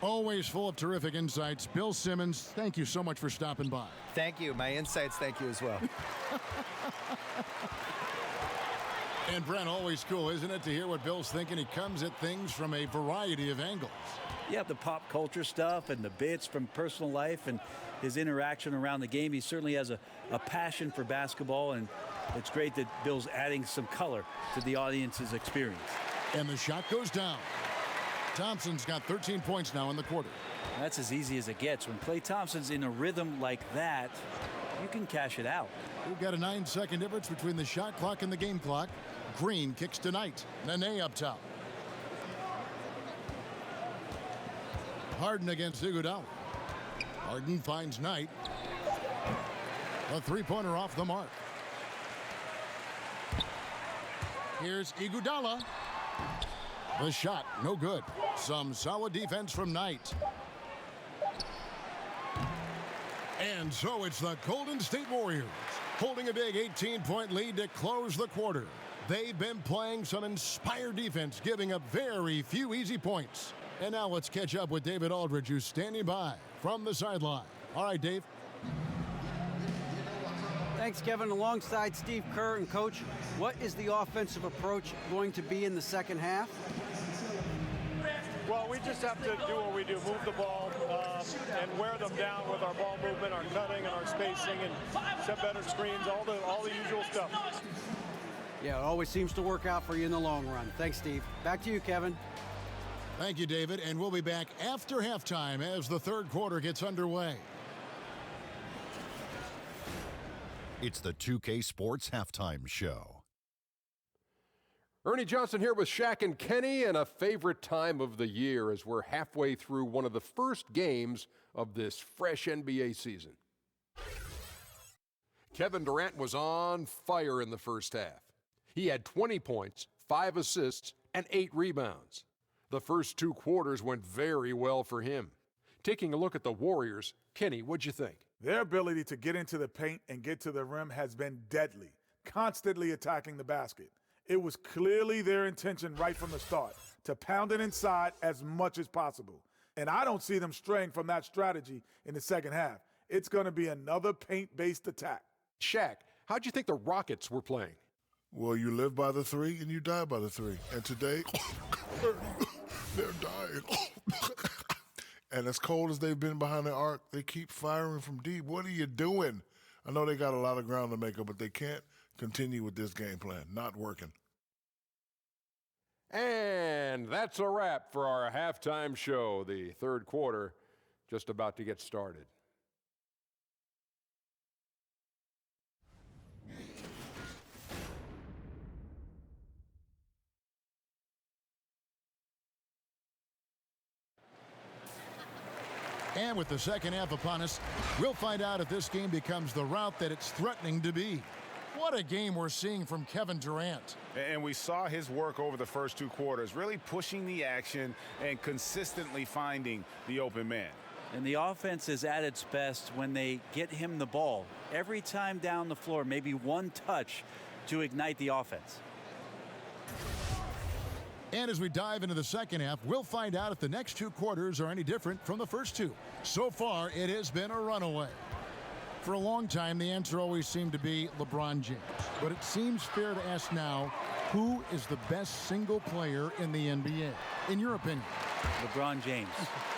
Always full of terrific insights. Bill Simmons, thank you so much for stopping by. Thank you. My insights, thank you as well. And Brent, always cool, isn't it, to hear what Bill's thinking? He comes at things from a variety of angles. Yeah, the pop culture stuff and the bits from personal life and his interaction around the game. He certainly has a passion for basketball, and it's great that Bill's adding some color to the audience's experience. And the shot goes down. Thompson's got 13 points now in the quarter. That's as easy as it gets. When Klay Thompson's in a rhythm like that, you can cash it out. We've got a 9-second difference between the shot clock and the game clock. Green kicks to Knight. Nene up top. Harden against Iguodala. Harden finds Knight. A three-pointer off the mark. Here's Iguodala. The shot, no good. Some solid defense from Knight. And so it's the Golden State Warriors holding a big 18-point lead to close the quarter. They've been playing some inspired defense, giving up very few easy points. And now let's catch up with David Aldridge, who's standing by from the sideline. All right, Dave. Thanks, Kevin. Alongside Steve Kerr and Coach, what is the offensive approach going to be in the second half? Well, we just have to do what we do, move the ball and wear them down with our ball movement, our cutting, and our spacing, and set better screens, all the usual stuff. Yeah, it always seems to work out for you in the long run. Thanks, Steve. Back to you, Kevin. Thank you, David. And we'll be back after halftime as the third quarter gets underway. It's the 2K Sports Halftime Show. Ernie Johnson here with Shaq and Kenny, and a favorite time of the year as we're halfway through one of the first games of this fresh NBA season. Kevin Durant was on fire in the first half. He had 20 points, 5 assists, and 8 rebounds. The first 2 quarters went very well for him. Taking a look at the Warriors, Kenny, what'd you think? Their ability to get into the paint and get to the rim has been deadly, constantly attacking the basket. It was clearly their intention right from the start to pound it inside as much as possible. And I don't see them straying from that strategy in the second half. It's going to be another paint-based attack. Shaq, how'd you think the Rockets were playing? Well, you live by the three and you die by the three. And today, they're dying. And as cold as they've been behind the arc, they keep firing from deep. What are you doing? I know they got a lot of ground to make up, but they can't continue with this game plan. Not working. And that's a wrap for our halftime show. The third quarter just about to get started. And with the second half upon us, we'll find out if this game becomes the route that it's threatening to be. What a game we're seeing from Kevin Durant. And we saw his work over the first two quarters, really pushing the action and consistently finding the open man. And the offense is at its best when they get him the ball. Every time down the floor, maybe one touch to ignite the offense. And as we dive into the second half, we'll find out if the next two quarters are any different from the first two. So far, it has been a runaway. For a long time, the answer always seemed to be LeBron James. But it seems fair to ask now, who is the best single player in the NBA, in your opinion? LeBron James.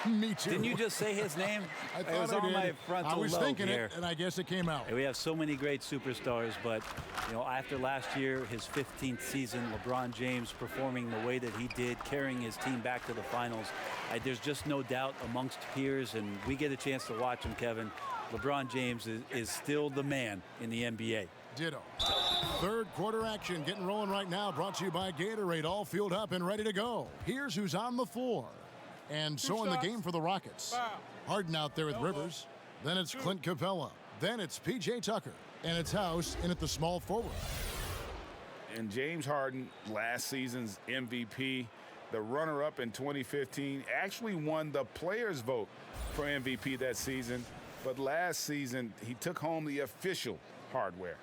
Me too. Didn't you just say his name? I thought it was I on did. my frontal I was lobe thinking here. it, and I guess it came out. We have so many great superstars, but after last year, his 15th season, LeBron James performing the way that he did, carrying his team back to the finals, there's just no doubt amongst peers, and we get a chance to watch him, Kevin. LeBron James is still the man in the NBA. Ditto. Third quarter action getting rolling right now, brought to you by Gatorade, all fueled up and ready to go. Here's who's on the floor. And so in the game for the Rockets. Hardin out there with Rivers. Then it's Clint Cappella. Then it's P.J. Tucker. And it's House in at the small forward. And James Harden, last season's MVP, the runner-up in 2015, actually won the players' vote for MVP that season. But last season, he took home the official hardware.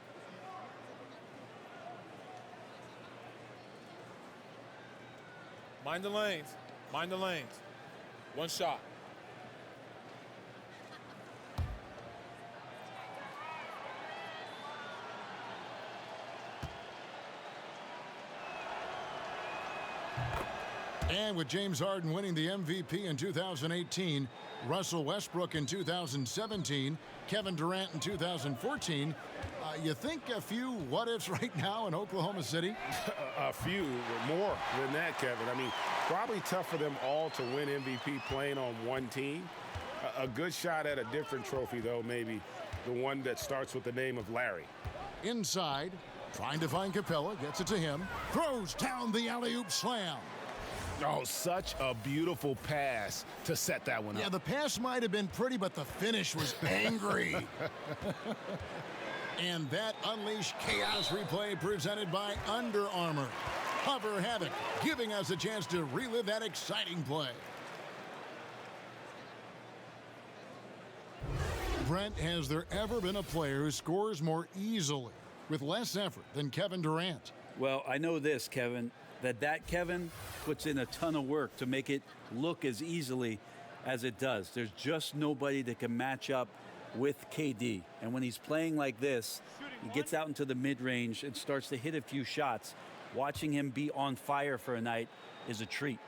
Mind the lanes. Mind the lanes. One shot. And with James Harden winning the MVP in 2018, Russell Westbrook in 2017, Kevin Durant in 2014, you think a few what-ifs right now in Oklahoma City? A few, more than that, Kevin. I mean, probably tough for them all to win MVP playing on one team. A good shot at a different trophy, though, maybe the one that starts with the name of Larry. Inside, trying to find Cappella, gets it to him, throws down the alley-oop slam. Oh, such a beautiful pass to set that one up. Yeah, the pass might have been pretty, but the finish was angry. And that Unleash Chaos replay presented by Under Armour. Hover Havoc, giving us a chance to relive that exciting play. Brent, has there ever been a player who scores more easily with less effort than Kevin Durant? Well, I know this, Kevin, that Kevin puts in a ton of work to make it look as easily as it does. There's just nobody that can match up with KD. And when he's playing like this, he gets out into the mid-range and starts to hit a few shots. Watching him be on fire for a night is a treat.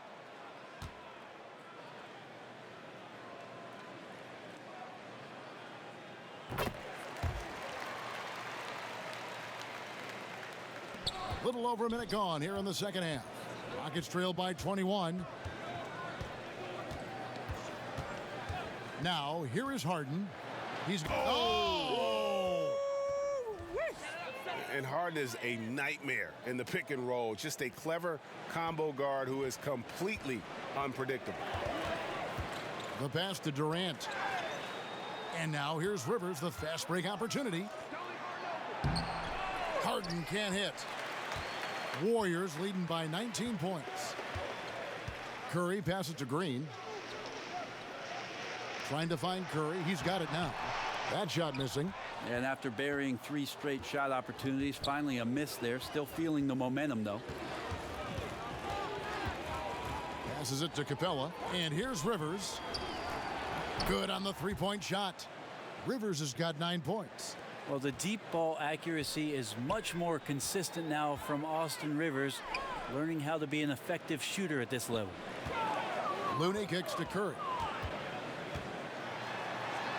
Little over a minute gone here in the second half. Rockets trail by 21. Now, here is Harden. He's... Oh! And Harden is a nightmare in the pick and roll. Just a clever combo guard who is completely unpredictable. The pass to Durant. And now here's Rivers, the fast break opportunity. Harden can't hit. Warriors leading by 19 points. Curry passes to Green. Trying to find Curry. He's got it now. That shot missing. And after burying 3 straight shot opportunities, finally a miss there. Still feeling the momentum, though. Passes it to Cappella. And here's Rivers. Good on the three-point shot. Rivers has got 9 points. Well, the deep ball accuracy is much more consistent now from Austin Rivers, learning how to be an effective shooter at this level. Looney kicks to Curry.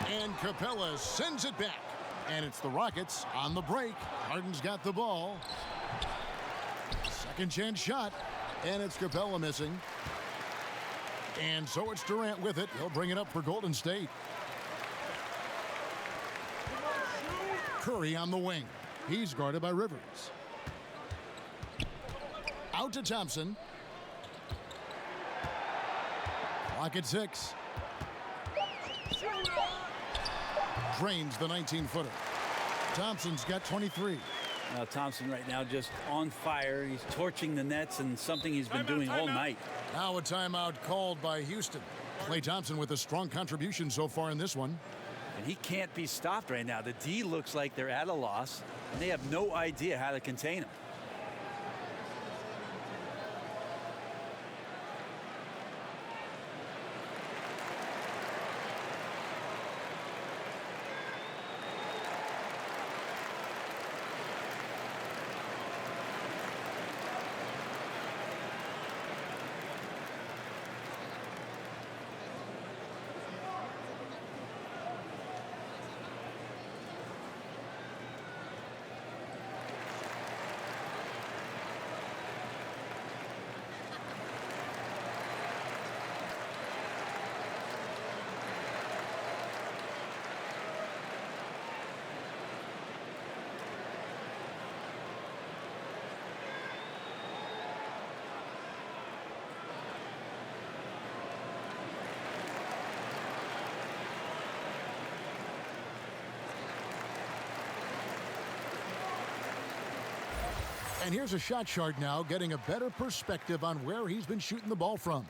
And Cappella sends it back. And it's the Rockets on the break. Harden's got the ball. Second chance shot. And it's Cappella missing. And so it's Durant with it. He'll bring it up for Golden State. Curry on the wing. He's guarded by Rivers. Out to Thompson. Clock at 6. Drains the 19-footer. Thompson's got 23. Now Thompson right now just on fire. He's torching the nets, and something he's been doing all night. Now a timeout called by Houston. Klay Thompson with a strong contribution so far in this one. And he can't be stopped right now. The D looks like they're at a loss, and they have no idea how to contain him. And here's a shot chart now, getting a better perspective on where he's been shooting the ball from.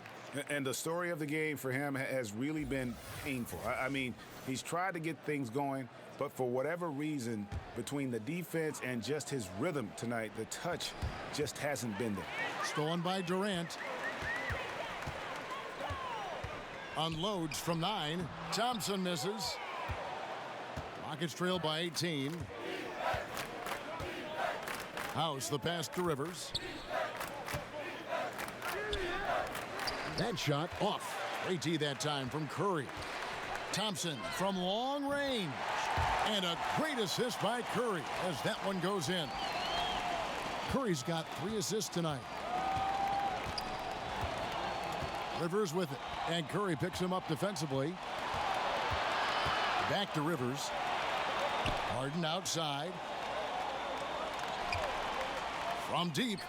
And the story of the game for him has really been painful. I mean, he's tried to get things going, but for whatever reason, between the defense and just his rhythm tonight, the touch just hasn't been there. Stolen by Durant. Unloads from 9. Thompson misses. Rockets trail by 18. House the pass to Rivers. That shot off. AT that time from Curry. Thompson from long range. And a great assist by Curry as that one goes in. Curry's got 3 assists tonight. Rivers with it. And Curry picks him up defensively. Back to Rivers. Harden outside. From deep.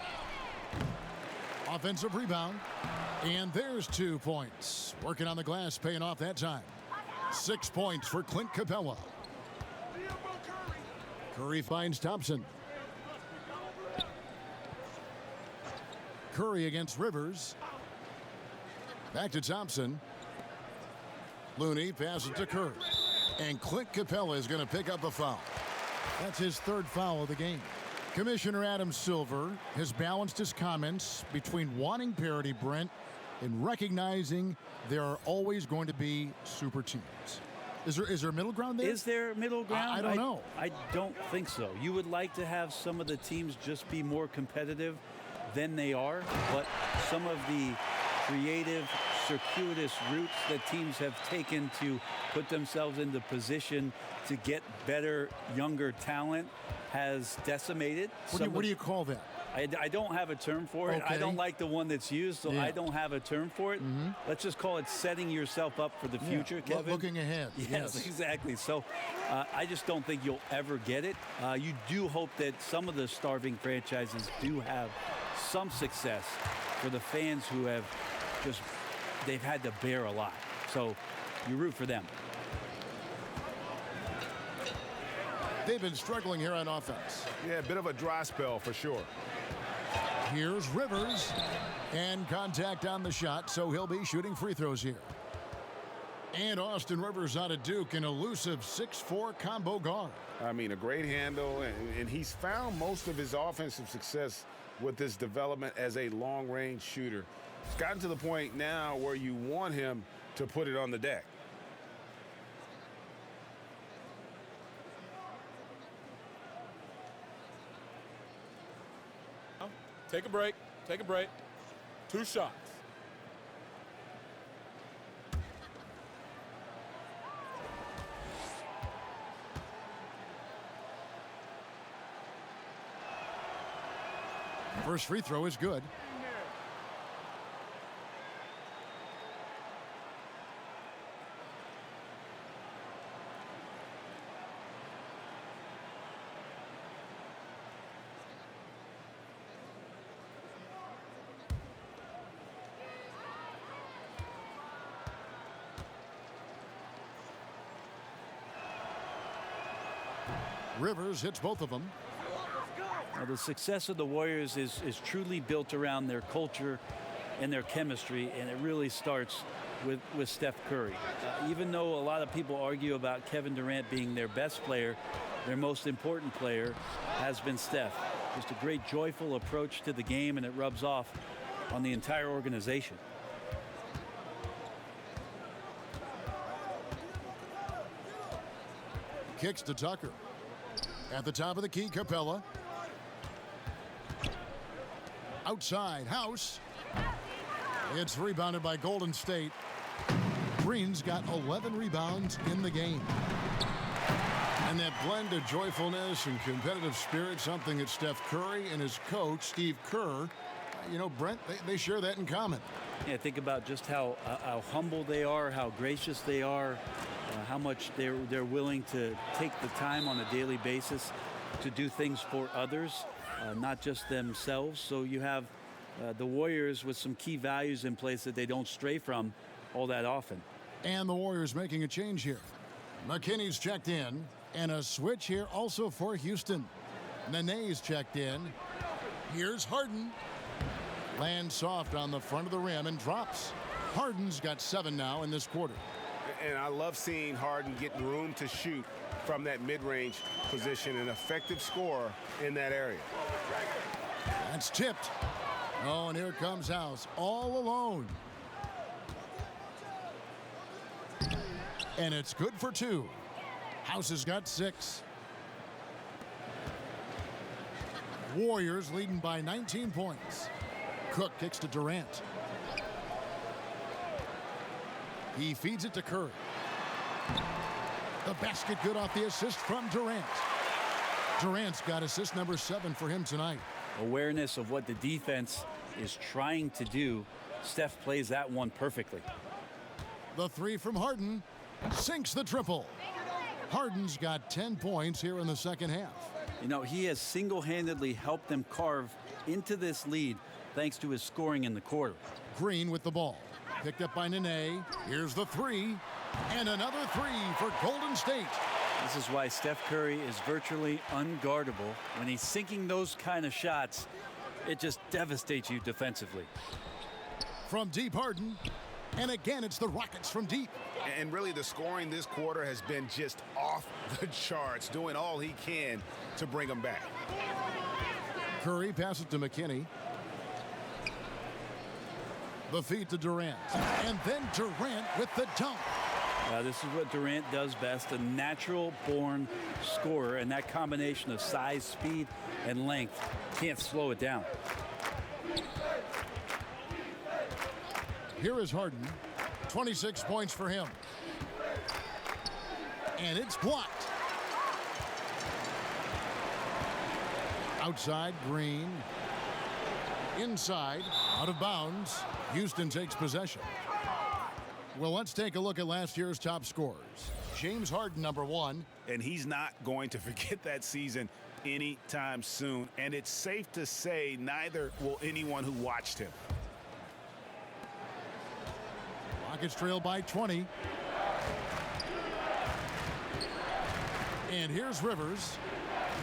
Offensive rebound. And there's 2 points. Working on the glass, paying off that time. 6 points for Clint Cappella. Curry finds Thompson. Curry against Rivers. Back to Thompson. Looney passes to Curry. And Clint Cappella is going to pick up a foul. That's his 3rd foul of the game. Commissioner Adam Silver has balanced his comments between wanting parity, Brent, and recognizing there are always going to be super teams. Is there middle ground there? Is there middle ground? I don't know. I don't think so. You would like to have some of the teams just be more competitive than they are, but some of the creative, circuitous routes that teams have taken to put themselves into position to get better, younger talent has decimated. What do you call that? I don't have a term for it. Okay. I don't like the one that's used, so Yeah. I don't have a term for it. Mm-hmm. Let's just call it setting yourself up for the future, Kevin. Looking ahead. Yes, exactly. So I just don't think you'll ever get it. You do hope that some of the starving franchises do have some success for the fans who have just, they've had to bear a lot. So you root for them. They've been struggling here on offense. Yeah, a bit of a dry spell for sure. Here's Rivers, and contact on the shot, so he'll be shooting free throws here. And Austin Rivers out of Duke, an elusive 6'4" combo guard. I mean, a great handle, and he's found most of his offensive success with his development as a long-range shooter. It's gotten to the point now where you want him to put it on the deck. Take a break. Take a break. 2 shots. First free throw is good. Rivers hits both of them. Now, the success of the Warriors is truly built around their culture and their chemistry, and it really starts with Steph Curry. Even though a lot of people argue about Kevin Durant being their best player, their most important player has been Steph. Just a great, joyful approach to the game, and it rubs off on the entire organization. Kicks to Tucker. At the top of the key, Cappella. Outside, House. It's rebounded by Golden State. Green's got 11 rebounds in the game. And that blend of joyfulness and competitive spirit, something that Steph Curry and his coach, Steve Kerr, Brent, they share that in common. Yeah, think about just how humble they are, how gracious they are, how much they're willing to take the time on a daily basis to do things for others, not just themselves. So you have the Warriors with some key values in place that they don't stray from all that often. And the Warriors making a change here. McKinney's checked in, and a switch here also for Houston. Nene's checked in. Here's Harden. Lands soft on the front of the rim and drops. Harden's got 7 now in this quarter. And I love seeing Harden get room to shoot from that mid-range position, an effective scorer in that area. That's tipped. Oh, and here comes House all alone. And it's good for 2. House has got 6. Warriors leading by 19 points. Cook kicks to Durant. He feeds it to Curry. The basket good off the assist from Durant. Durant's got assist number 7 for him tonight. Awareness of what the defense is trying to do. Steph plays that one perfectly. The 3 from Harden sinks the triple. Harden's got 10 points here in the second half. He has single-handedly helped them carve into this lead thanks to his scoring in the quarter. Green with the ball. Picked up by Nene. Here's the 3. And another 3 for Golden State. This is why Steph Curry is virtually unguardable. When he's sinking those kind of shots, it just devastates you defensively. From deep, Harden. And again, it's the Rockets from deep. And really, the scoring this quarter has been just off the charts, doing all he can to bring them back. Curry passes to McKinney. The feed to Durant. And then Durant with the dunk. This is what Durant does best, a natural-born scorer, and that combination of size, speed, and length can't slow it down. Here is Harden. 26 points for him. And it's blocked. Outside, Green. Inside, out of bounds. Houston takes possession. Well, let's take a look at last year's top scorers. James Harden, number 1. And he's not going to forget that season anytime soon. And it's safe to say neither will anyone who watched him. Rockets trail by 20. And here's Rivers.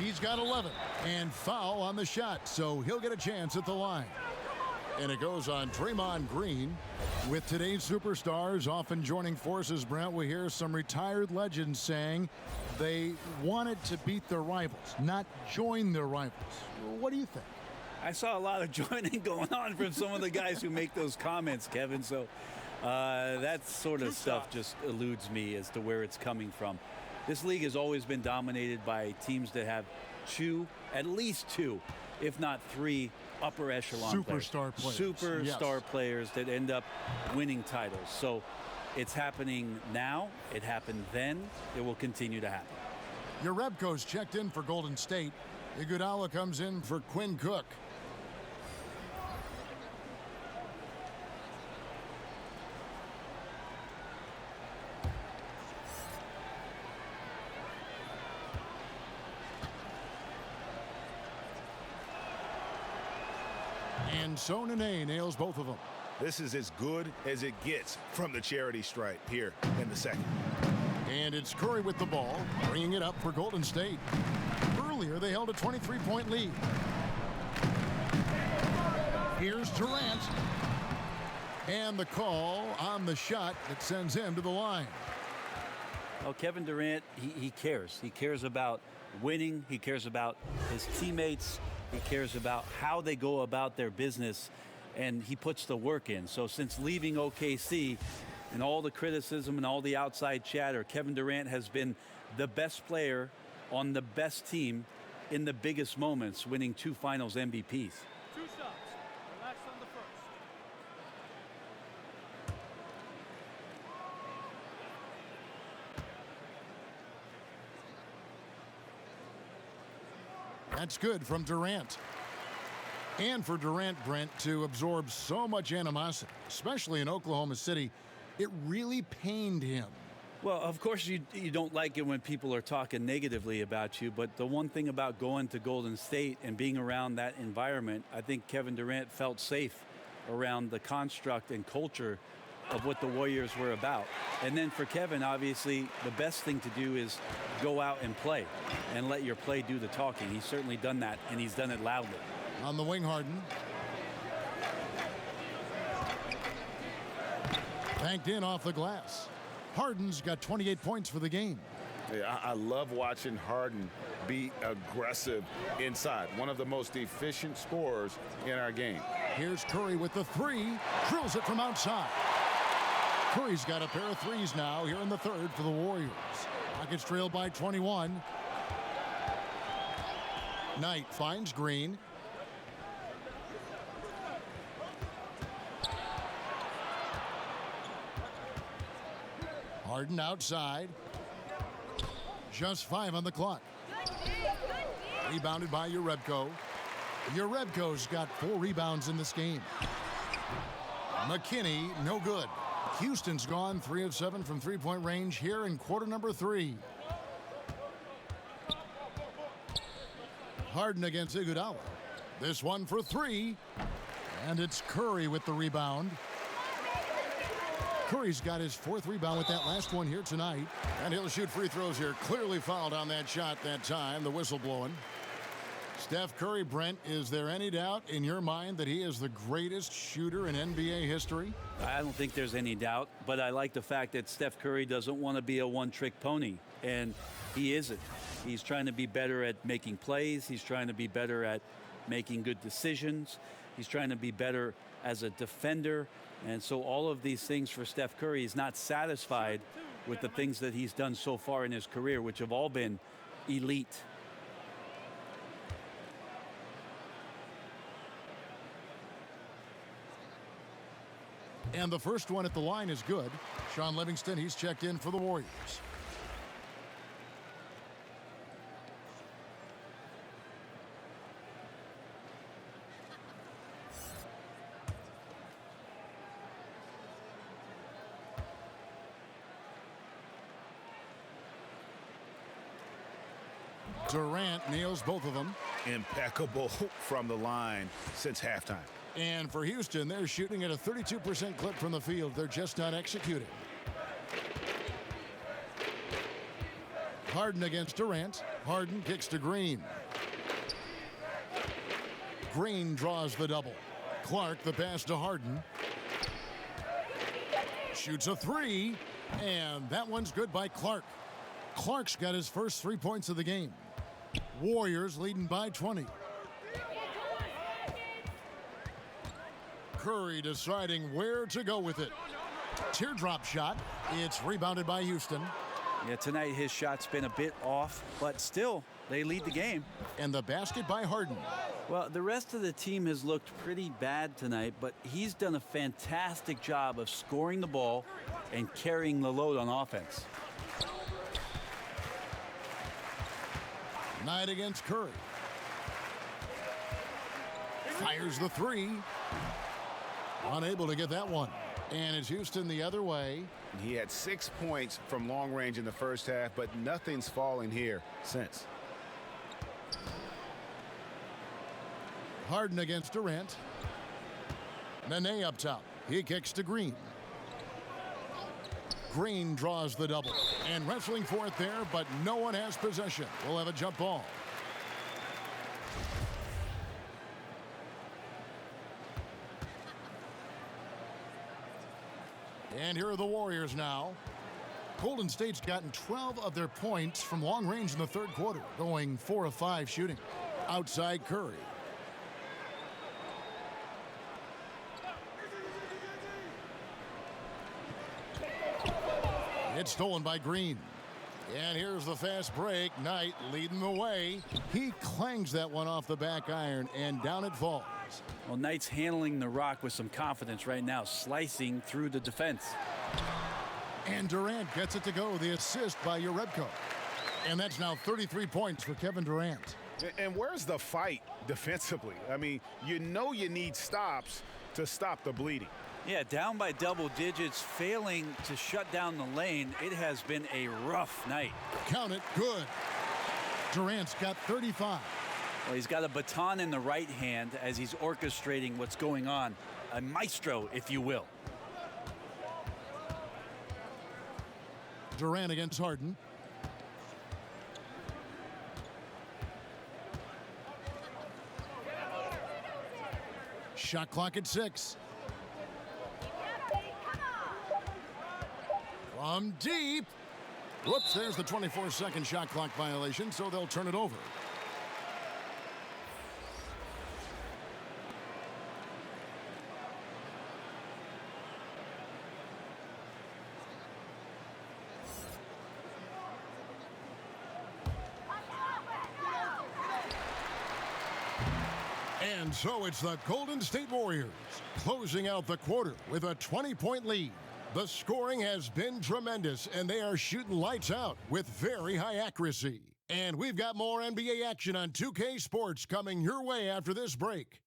He's got 11. And foul on the shot, so he'll get a chance at the line. And it goes on Draymond Green. With today's superstars often joining forces, Brent, we hear some retired legends saying they wanted to beat their rivals, not join their rivals. What do you think? I saw a lot of joining going on from some of the guys who make those comments, Kevin. So that sort of stuff just eludes me as to where it's coming from. This league has always been dominated by teams that have at least two, if not three, upper echelon superstar players. Superstar players that end up winning titles. So it's happening now. It happened then. It will continue to happen. Urebko's checked in for Golden State. Iguodala comes in for Quinn Cook. And Nene nails both of them. This is as good as it gets from the charity stripe here in the second. And it's Curry with the ball, bringing it up for Golden State. Earlier, they held a 23-point lead. Here's Durant. And the call on the shot that sends him to the line. Well, Kevin Durant, he cares. He cares about winning. He cares about his teammates. He cares about how they go about their business, and he puts the work in. So since leaving OKC and all the criticism and all the outside chatter, Kevin Durant has been the best player on the best team in the biggest moments, winning 2 Finals MVPs. 2 shots. Relax on the first. That's good from Durant. And for Durant, Brent, to absorb so much animosity, especially in Oklahoma City, it really pained him. Well, of course you don't like it when people are talking negatively about you, but the one thing about going to Golden State and being around that environment, I think Kevin Durant felt safe around the construct and culture of what the Warriors were about. And then for Kevin, obviously, the best thing to do is go out and play and let your play do the talking. He's certainly done that, and he's done it loudly. On the wing, Hardin. Banked in off the glass. Harden's got 28 points for the game. Yeah, I love watching Harden be aggressive inside. One of the most efficient scorers in our game. Here's Curry with the 3. Drills it from outside. Curry's got a pair of 3s now here in the third for the Warriors. Rockets trail by 21. Knight finds Green. Harden outside. Just 5 on the clock. Rebounded by Urebko. Urebko's got 4 rebounds in this game. Mckinney, no good. Houston's gone 3 of 7 from three-point range here in quarter number 3. Harden against Iguodala. This one for 3. And it's Curry with the rebound. Curry's got his 4th rebound with that last one here tonight. And he'll shoot free throws here. Clearly fouled on that shot that time. The whistle blowing. Steph Curry, Brent, is there any doubt in your mind that he is the greatest shooter in NBA history? I don't think there's any doubt, but I like the fact that Steph Curry doesn't want to be a one-trick pony, and he isn't. He's trying to be better at making plays. He's trying to be better at making good decisions. He's trying to be better as a defender. And so all of these things for Steph Curry, he's not satisfied with the things that he's done so far in his career, which have all been elite. And the first one at the line is good. Sean Livingston, he's checked in for the Warriors. Durant nails both of them. Impeccable from the line since halftime. And for Houston, they're shooting at a 32% clip from the field. They're just not executing. Harden against Durant. Harden kicks to Green. Green draws the double. Clark the pass to Harden. Shoots a 3. And that one's good by Clark. Clark's got his first 3 points of the game. Warriors leading by 20. Curry deciding where to go with it. Teardrop shot. It's rebounded by Houston. Yeah, tonight his shot's been a bit off, but still, they lead the game. And the basket by Harden. Well, the rest of the team has looked pretty bad tonight, but he's done a fantastic job of scoring the ball and carrying the load on offense. Knight against Curry. Fires the three. Unable to get that one. And it's Houston the other way. He had 6 points from long range in the first half, but nothing's fallen here since. Harden against Durant. Nene up top. He kicks to Green. Green draws the double. And wrestling for it there, but no one has possession. We'll have a jump ball. And here are the Warriors now. Golden State's gotten 12 of their points from long range in the third quarter, going 4 of 5 shooting. Outside Curry. It's stolen by Green. And here's the fast break. Knight leading the way. He clangs that one off the back iron, and down it falls. Well, Knight's handling the rock with some confidence right now, slicing through the defense. And Durant gets it to go, the assist by Urebko. And that's now 33 points for Kevin Durant. And where's the fight defensively? I mean, you know you need stops to stop the bleeding. Yeah, down by double digits, failing to shut down the lane. It has been a rough night. Count it, good. Durant's got 35. Well, he's got a baton in the right hand as he's orchestrating what's going on. A maestro, if you will. Durant against Harden. Shot clock at 6. From deep. Whoops, there's the 24-second shot clock violation, so they'll turn it over. And so it's the Golden State Warriors closing out the quarter with a 20-point lead. The scoring has been tremendous, and they are shooting lights out with very high accuracy. And we've got more NBA action on 2K Sports coming your way after this break.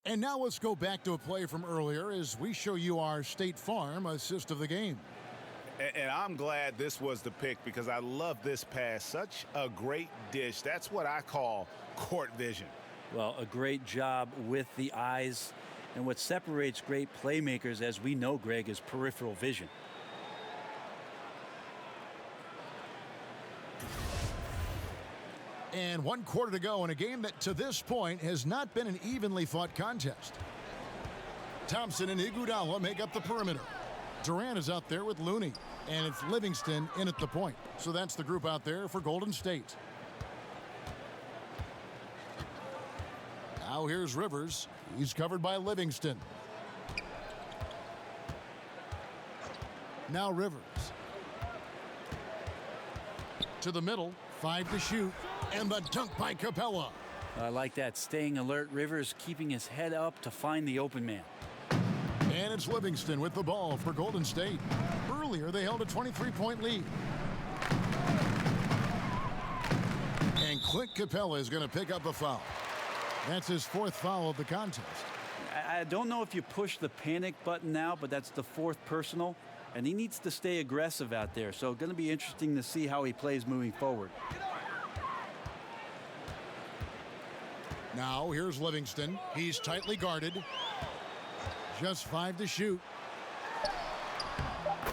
And now let's go back to a play from earlier as we show you our State Farm assist of the game. And I'm glad this was the pick because I love this pass. Such a great dish. That's what I call court vision. Well, a great job with the eyes. And what separates great playmakers, as we know, Greg, is peripheral vision. And 1 quarter to go in a game that to this point has not been an evenly fought contest. Thompson and Iguodala make up the perimeter. Durant is out there with Looney, and it's Livingston in at the point. So that's the group out there for Golden State. Now here's Rivers. He's covered by Livingston. Now Rivers. To the middle, 5 to shoot. And the dunk by Cappella. I like that. Staying alert. Rivers keeping his head up to find the open man. And it's Livingston with the ball for Golden State. Earlier, they held a 23-point lead. And Clint Cappella is going to pick up a foul. That's his 4th foul of the contest. I don't know if you push the panic button now, but that's the 4th personal. And he needs to stay aggressive out there. So going to be interesting to see how he plays moving forward. Now, here's Livingston. He's tightly guarded. Just 5 to shoot.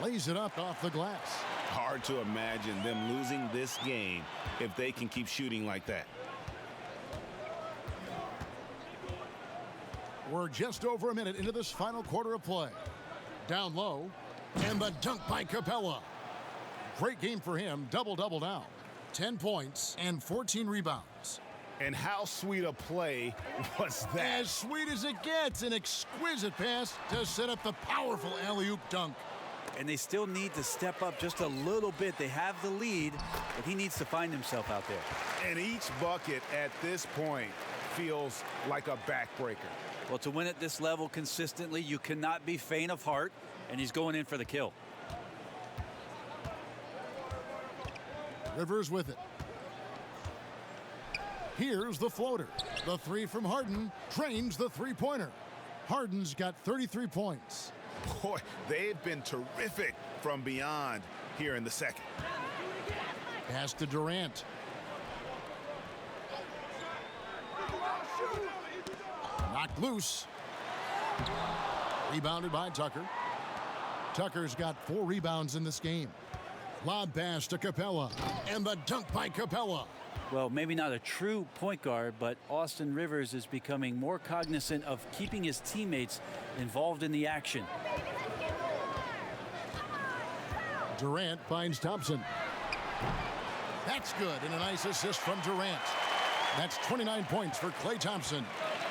Lays it up off the glass. Hard to imagine them losing this game if they can keep shooting like that. We're just over a minute into this final quarter of play. Down low, and the dunk by Cappella. Great game for him, double-double now. 10 points and 14 rebounds. And how sweet a play was that? As sweet as it gets, an exquisite pass to set up the powerful alley-oop dunk. And they still need to step up just a little bit. They have the lead, but he needs to find himself out there. And each bucket at this point feels like a backbreaker. Well, to win at this level consistently, you cannot be faint of heart, and he's going in for the kill. Rivers with it. Here's the floater. The three from Hardin drains the three-pointer. Harden's got 33 points. Boy, they've been terrific from beyond here in the second. Pass to Durant. Knocked loose. Rebounded by Tucker. Tucker's got 4 rebounds in this game. Lob pass to Cappella. And the dunk by Cappella. Well, maybe not a true point guard, but Austin Rivers is becoming more cognizant of keeping his teammates involved in the action. Durant finds Thompson. That's good, and a nice assist from Durant. That's 29 points for Klay Thompson.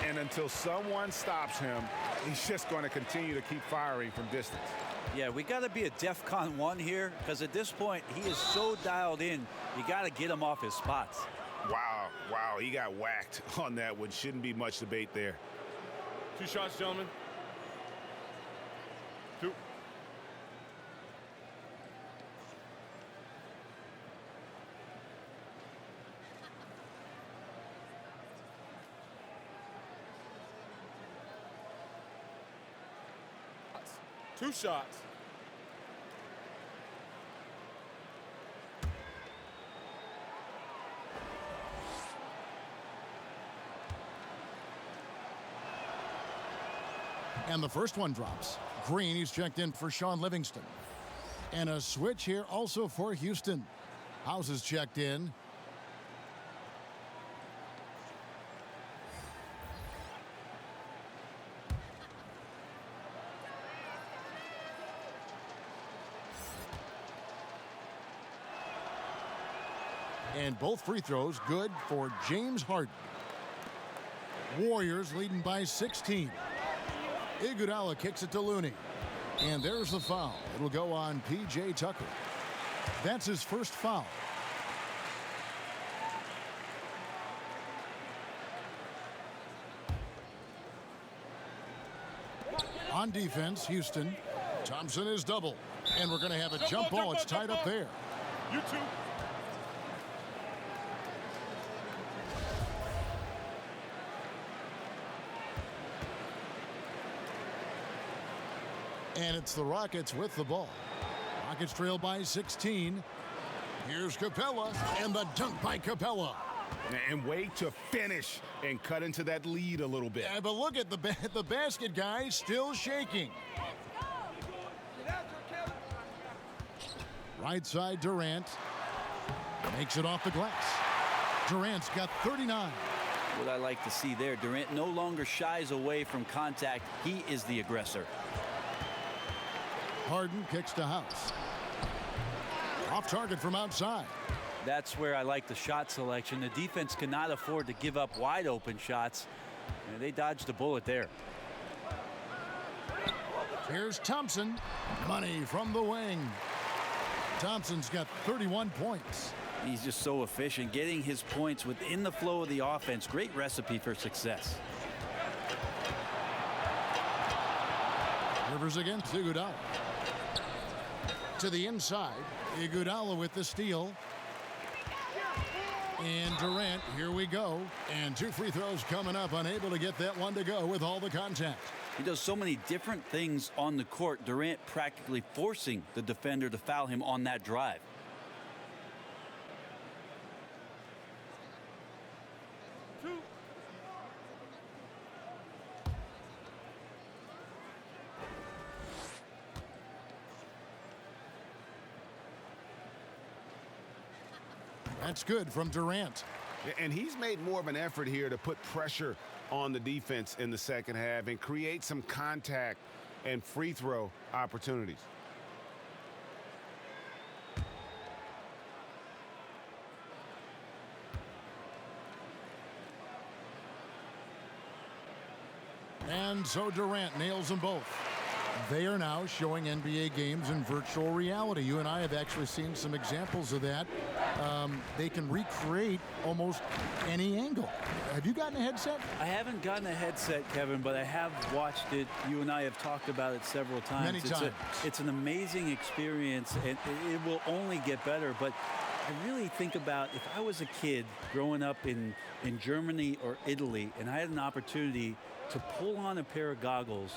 And until someone stops him, he's just going to continue to keep firing from distance. Yeah, we got to be a DEFCON 1 here, because at this point, he is so dialed in, you got to get him off his spots. Wow, he got whacked on that one. Shouldn't be much debate there. 2 shots, gentlemen. 2. Two shots. And the first one drops. Green, he's checked in for Sean Livingston. And a switch here also for Houston. House is checked in. And both free throws good for James Harden. Warriors leading by 16. Iguodala kicks it to Looney. And there's the foul. It'll go on P.J. Tucker. That's his first foul. On defense, Houston. Thompson is double. And we're going to have a jump ball. It's tied up there. You two. And it's the Rockets with the ball. Rockets trail by 16. Here's Cappella, and the dunk by Cappella. And wait to finish and cut into that lead a little bit. Yeah, but look at the basket guy still shaking. Right side, Durant. Makes it off the glass. Durant's got 39. What I like to see there, Durant no longer shies away from contact. He is the aggressor. Harden kicks to House. Off target from outside. That's where I like the shot selection. The defense cannot afford to give up wide open shots. And they dodged a bullet there. Here's Thompson. Money from the wing. Thompson's got 31 points. He's just so efficient, getting his points within the flow of the offense. Great recipe for success. Rivers against Iguodala. To the inside. Iguodala with the steal. And Durant, here we go. And 2 free throws coming up, unable to get that one to go with all the contact. He does so many different things on the court. Durant practically forcing the defender to foul him on that drive. That's good from Durant. And he's made more of an effort here to put pressure on the defense in the second half and create some contact and free throw opportunities. And so Durant nails them both. They are now showing NBA games in virtual reality. You and I have actually seen some examples of that. They can recreate almost any angle. Have you gotten a headset? I haven't gotten a headset, Kevin, but I have watched it. You and I have talked about it several times. Many times. It's an amazing experience, and it will only get better. But I really think about if I was a kid growing up in Germany or Italy, and I had an opportunity to pull on a pair of goggles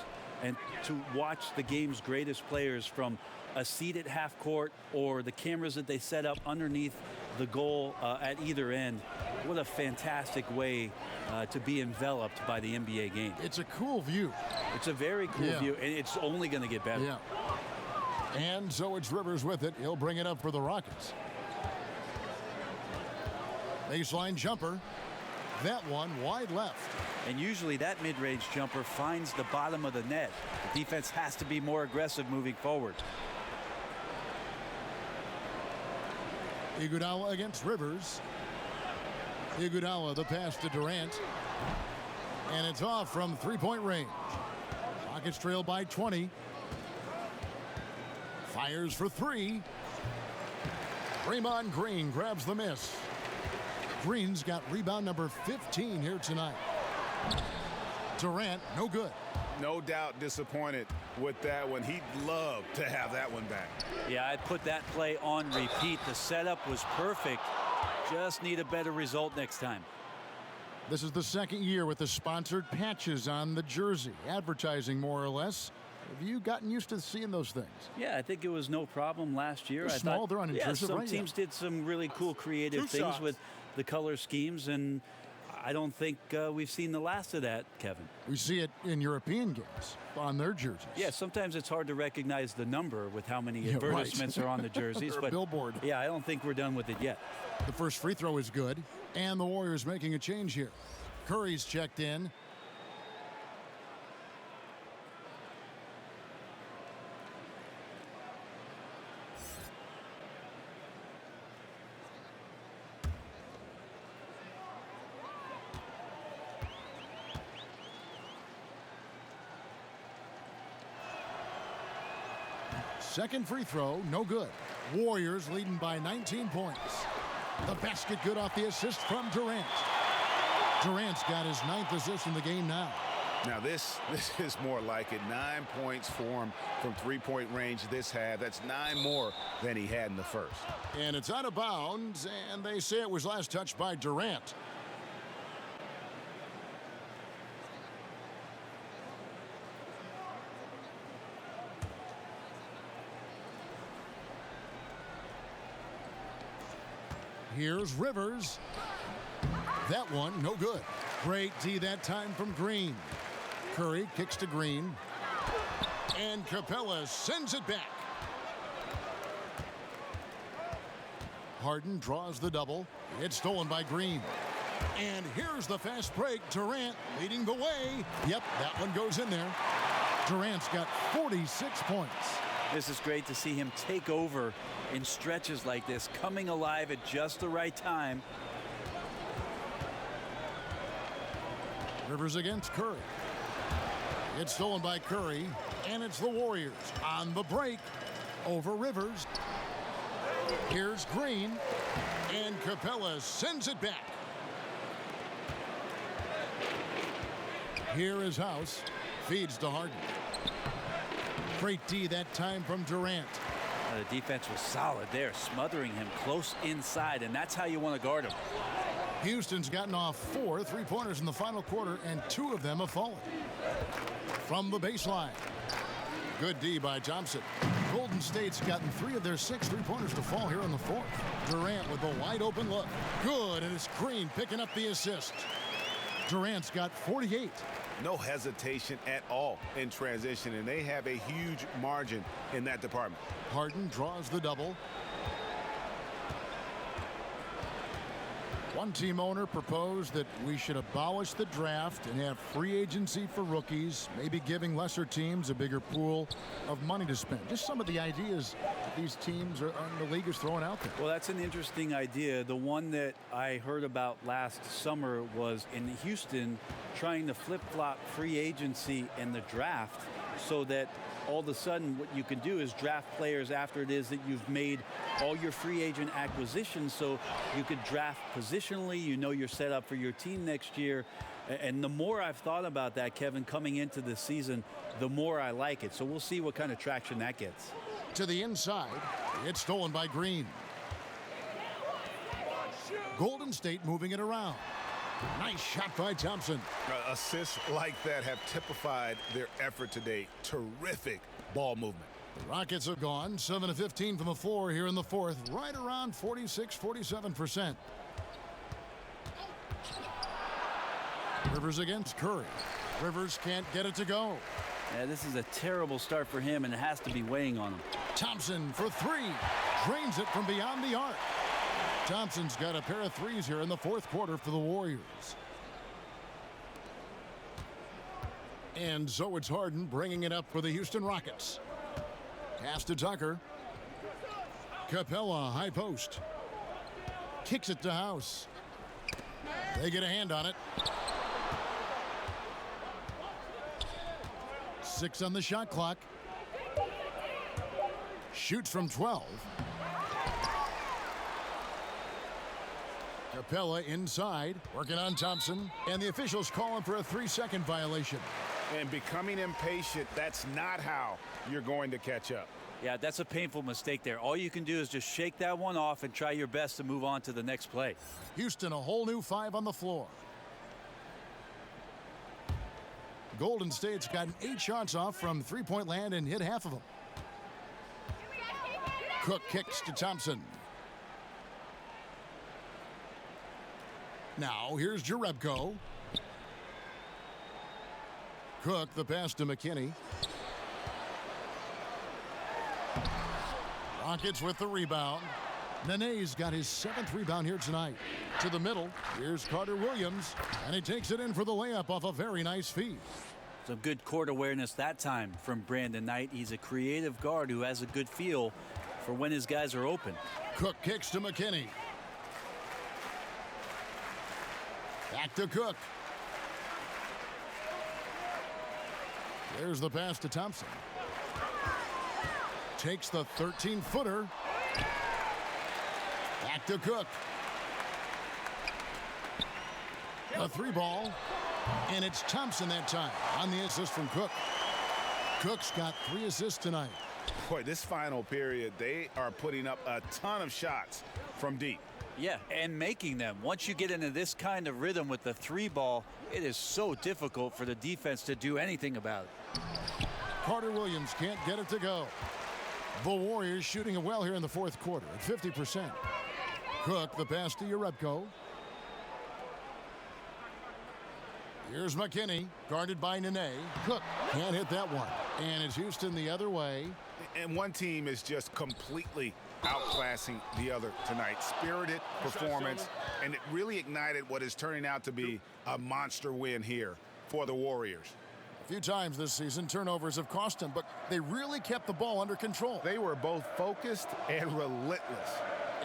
and to watch the game's greatest players from a seat at half court or the cameras that they set up underneath the goal at either end. What a fantastic way to be enveloped by the NBA game. It's a cool view. It's a very cool view, and it's only going to get better. Yeah. And so it's Rivers with it. He'll bring it up for the Rockets. Baseline jumper. That one wide left. And usually that mid-range jumper finds the bottom of the net. The defense has to be more aggressive moving forward. Iguodala against Rivers. Iguodala, the pass to Durant. And it's off from three-point range. Rockets trail by 20. Fires for three. Draymond Green grabs the miss. Green's got rebound number 15 here tonight. Durant, no good. No doubt disappointed with that one. He'd love to have that one back. Yeah, I'd put that play on repeat. The setup was perfect. Just need a better result next time. This is the second year with the sponsored patches on the jersey. Advertising, more or less. Have you gotten used to seeing those things? Yeah, I think it was no problem last year. They're small, they're unintrusive, some right? teams did some really cool creative things with the color schemes, and I don't think we've seen the last of that, Kevin. We see it in European games on their jerseys. Yeah, sometimes it's hard to recognize the number with how many advertisements are on the jerseys. But billboard. Yeah, I don't think we're done with it yet. The first free throw is good, and the Warriors making a change here. Curry's checked in. Second free throw, no good. Warriors leading by 19 points. The basket good off the assist from Durant. Durant's got his 9th assist in the game now. Now this is more like it. 9 points for him from three-point range this half. That's 9 more than he had in the first. And it's out of bounds, and they say it was last touched by Durant. Here's Rivers. That one, no good. Great D that time from Green. Curry kicks to Green. And Cappella sends it back. Harden draws the double. It's stolen by Green. And here's the fast break. Durant leading the way. Yep, that one goes in there. Durant's got 46 points. This is great to see him take over in stretches like this, coming alive at just the right time. Rivers against Curry. It's stolen by Curry, and it's the Warriors on the break over Rivers. Here's Green, and Cappella sends it back. Here is House, feeds to Harden. Great D that time from Durant. The defense was solid there, smothering him close inside, and that's how you want to guard him. Houston's gotten off 4 3-pointers in the final quarter, and 2 of them have fallen. From the baseline. Good D by Thompson. Golden State's gotten 3 of their 6 3-pointers to fall here in the 4th. Durant with a wide open look. Good, and it's Green picking up the assist. Durant's got 48. No hesitation at all in transition, and they have a huge margin in that department. Harden draws the double. One team owner proposed that we should abolish the draft and have free agency for rookies, maybe giving lesser teams a bigger pool of money to spend. Just some of the ideas that these teams in the league is throwing out there. Well, that's an interesting idea. The one that I heard about last summer was in Houston trying to flip-flop free agency and the draft so that all of a sudden what you can do is draft players after it is that you've made all your free agent acquisitions, so you could draft positionally. You know you're set up for your team next year. And the more I've thought about that, Kevin, coming into the season, the more I like it. So we'll see what kind of traction that gets. To the inside, it's stolen by Green. Golden State moving it around. Nice shot by Thompson. Assists like that have typified their effort today. Terrific ball movement. The Rockets are gone. 7 of 15 from the floor here in the fourth. Right around 46-47%. Rivers against Curry. Rivers can't get it to go. Yeah, this is a terrible start for him, and it has to be weighing on him. Thompson for three. Drains it from beyond the arc. Thompson's got a pair of threes here in the fourth quarter for the Warriors. And so it's Harden bringing it up for the Houston Rockets. Pass to Tucker. Cappella, high post. Kicks it to House. They get a hand on it. 6 on the shot clock. Shoots from 12. Cappella inside, working on Thompson, and the officials calling for a 3-second violation. And becoming impatient, that's not how you're going to catch up. Yeah, that's a painful mistake there. All you can do is just shake that one off and try your best to move on to the next play. Houston, a whole new 5 on the floor. Golden State's gotten 8 shots off from three-point land and hit half of them. Cook kicks to Thompson. Now, here's Jerebko. Cook, the pass to McKinney. Rockets with the rebound. Nene's got his 7th rebound here tonight. To the middle, here's Carter Williams, and he takes it in for the layup off a very nice feed. Some good court awareness that time from Brandon Knight. He's a creative guard who has a good feel for when his guys are open. Cook kicks to McKinney. Back to Cook. There's the pass to Thompson. Takes the 13-footer. Back to Cook. A 3-ball. And it's Thompson that time on the assist from Cook. Cook's got 3 assists tonight. Boy, this final period, they are putting up a ton of shots from deep. Yeah, and making them. Once you get into this kind of rhythm with the 3-ball, it is so difficult for the defense to do anything about it. Carter Williams can't get it to go. The Warriors shooting it well here in the fourth quarter at 50%. Cook, the pass to Jerebko. Here's McKinney, guarded by Nene. Cook can't hit that one. And it's Houston the other way. And one team is just completely outclassing the other tonight. Spirited performance, and it really ignited what is turning out to be a monster win here for the Warriors. A few times this season, turnovers have cost them, but they really kept the ball under control. They were both focused and relentless.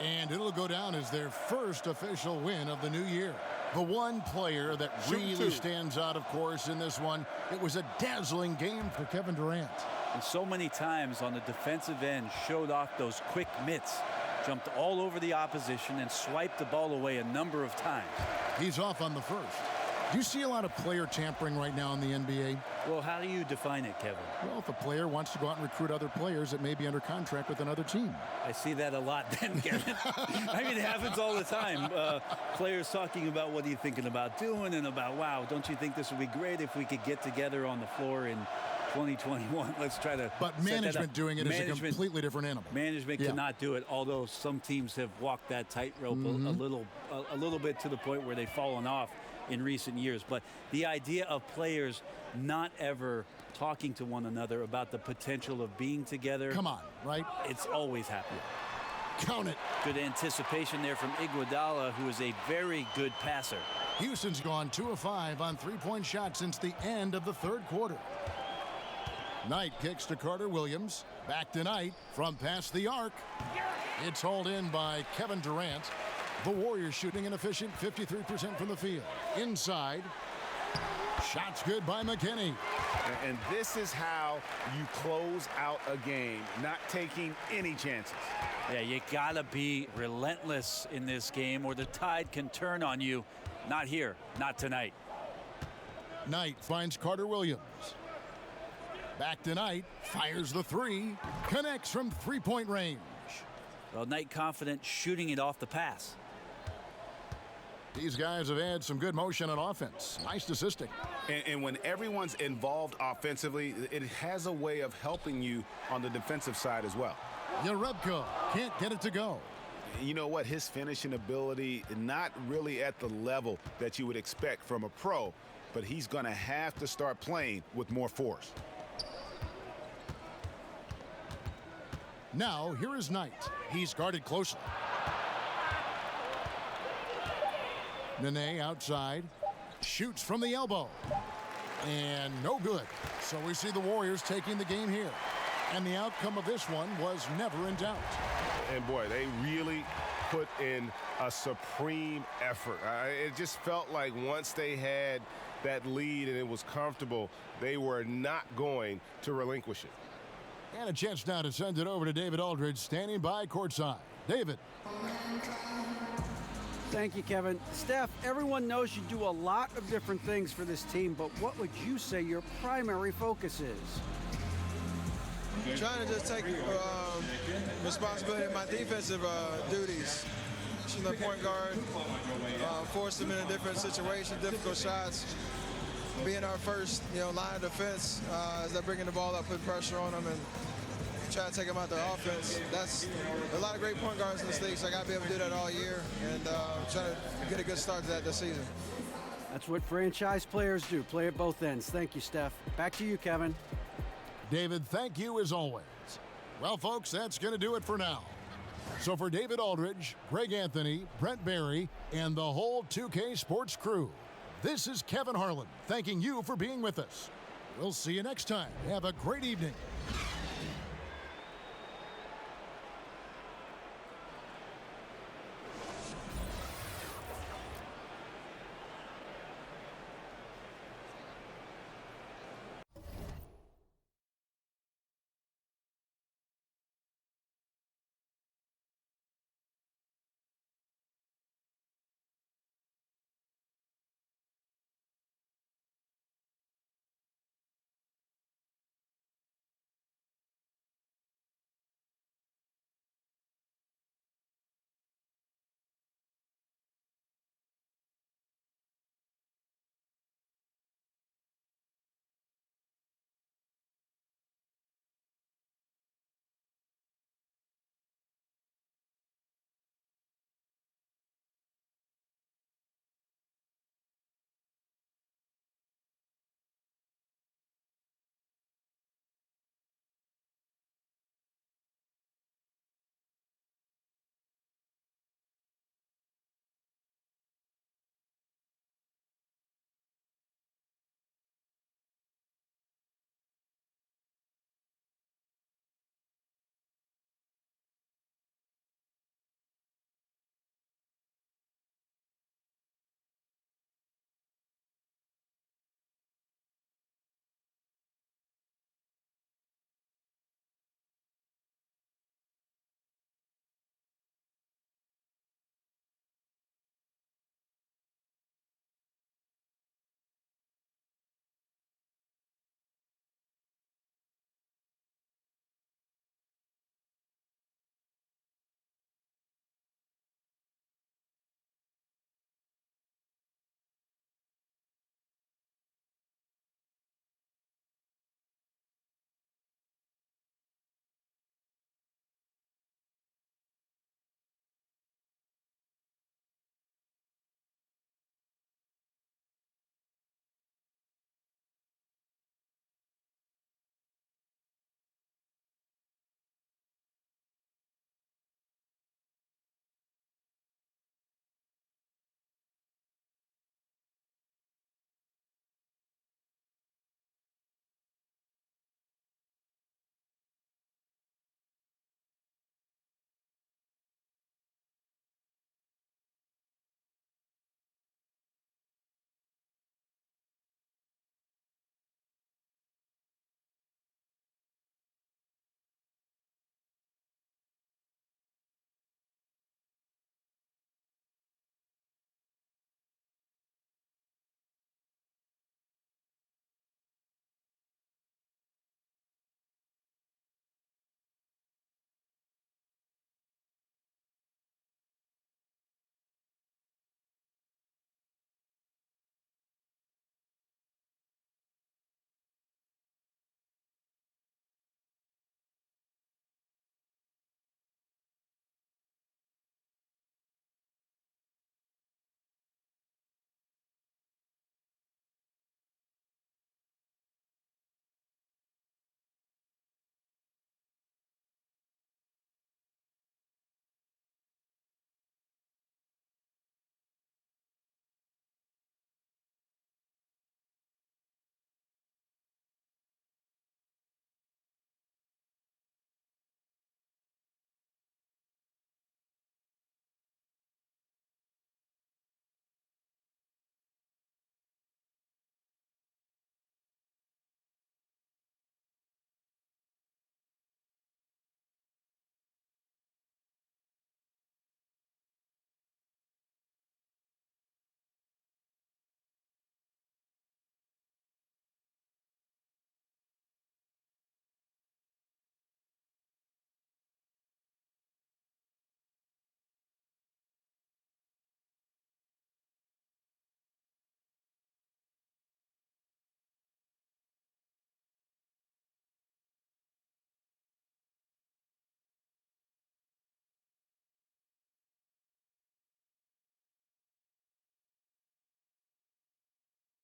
And it'll go down as their first official win of the new year. The one player that really stands out, of course, in this one, it was a dazzling game for Kevin Durant. And so many times on the defensive end, showed off those quick mitts, jumped all over the opposition and swiped the ball away a number of times. He's off on the first. Do you see a lot of player tampering right now in the NBA? Well, how do you define it, Kevin? Well, if a player wants to go out and recruit other players that may be under contract with another team. I see that a lot then, Kevin. I mean, it happens all the time. Players talking about what are you thinking about doing and about, wow, don't you think this would be great if we could get together on the floor in 2021? Let's try to. But management doing it is a completely different animal. Management cannot do it, although some teams have walked that tightrope a little bit to the point where they've fallen off in recent years. But the idea of players not ever talking to one another about the potential of being together. Come on, right? It's always happening. Count it. Good anticipation there from Iguodala, who is a very good passer. Houston's gone 2 of 5 on three-point shots since the end of the third quarter. Knight kicks to Carter Williams. Back to Knight from past the arc. It's hauled in by Kevin Durant. The Warriors shooting an efficient 53% from the field. Inside. Shots good by Mckinney. And this is how you close out a game, not taking any chances. Yeah, you gotta be relentless in this game or the tide can turn on you. Not here, not tonight. Knight finds Carter Williams. Back to Knight, fires the three, connects from three-point range. Well, Knight confident shooting it off the pass. These guys have had some good motion on offense. Nice assisting. And when everyone's involved offensively, it has a way of helping you on the defensive side as well. Yarebko can't get it to go. You know what? His finishing ability, not really at the level that you would expect from a pro, but he's going to have to start playing with more force. Now, here is Knight. He's guarded closely. Nene outside. Shoots from the elbow. And no good. So we see the Warriors taking the game here. And the outcome of this one was never in doubt. And boy, they really put in a supreme effort. It just felt like once they had that lead and it was comfortable, they were not going to relinquish it. And a chance now to send it over to David Aldridge, standing by courtside. David. Thank you, Kevin. Steph, everyone knows you do a lot of different things for this team, but what would you say your primary focus is? Trying to just take responsibility of my defensive duties. She's the point guard, force them into different situations, difficult shots. Being our first, line of defense as they're bringing the ball up, putting pressure on them, and try to take them out their offense. That's a lot of great point guards in this league, so I got to be able to do that all year and try to get a good start to that this season. That's what franchise players do, play at both ends. Thank you, Steph. Back to you, Kevin. David, thank you as always. Well, folks, that's going to do it for now. So for David Aldridge, Greg Anthony, Brent Barry, and the whole 2K Sports crew, this is Kevin Harlan thanking you for being with us. We'll see you next time. Have a great evening.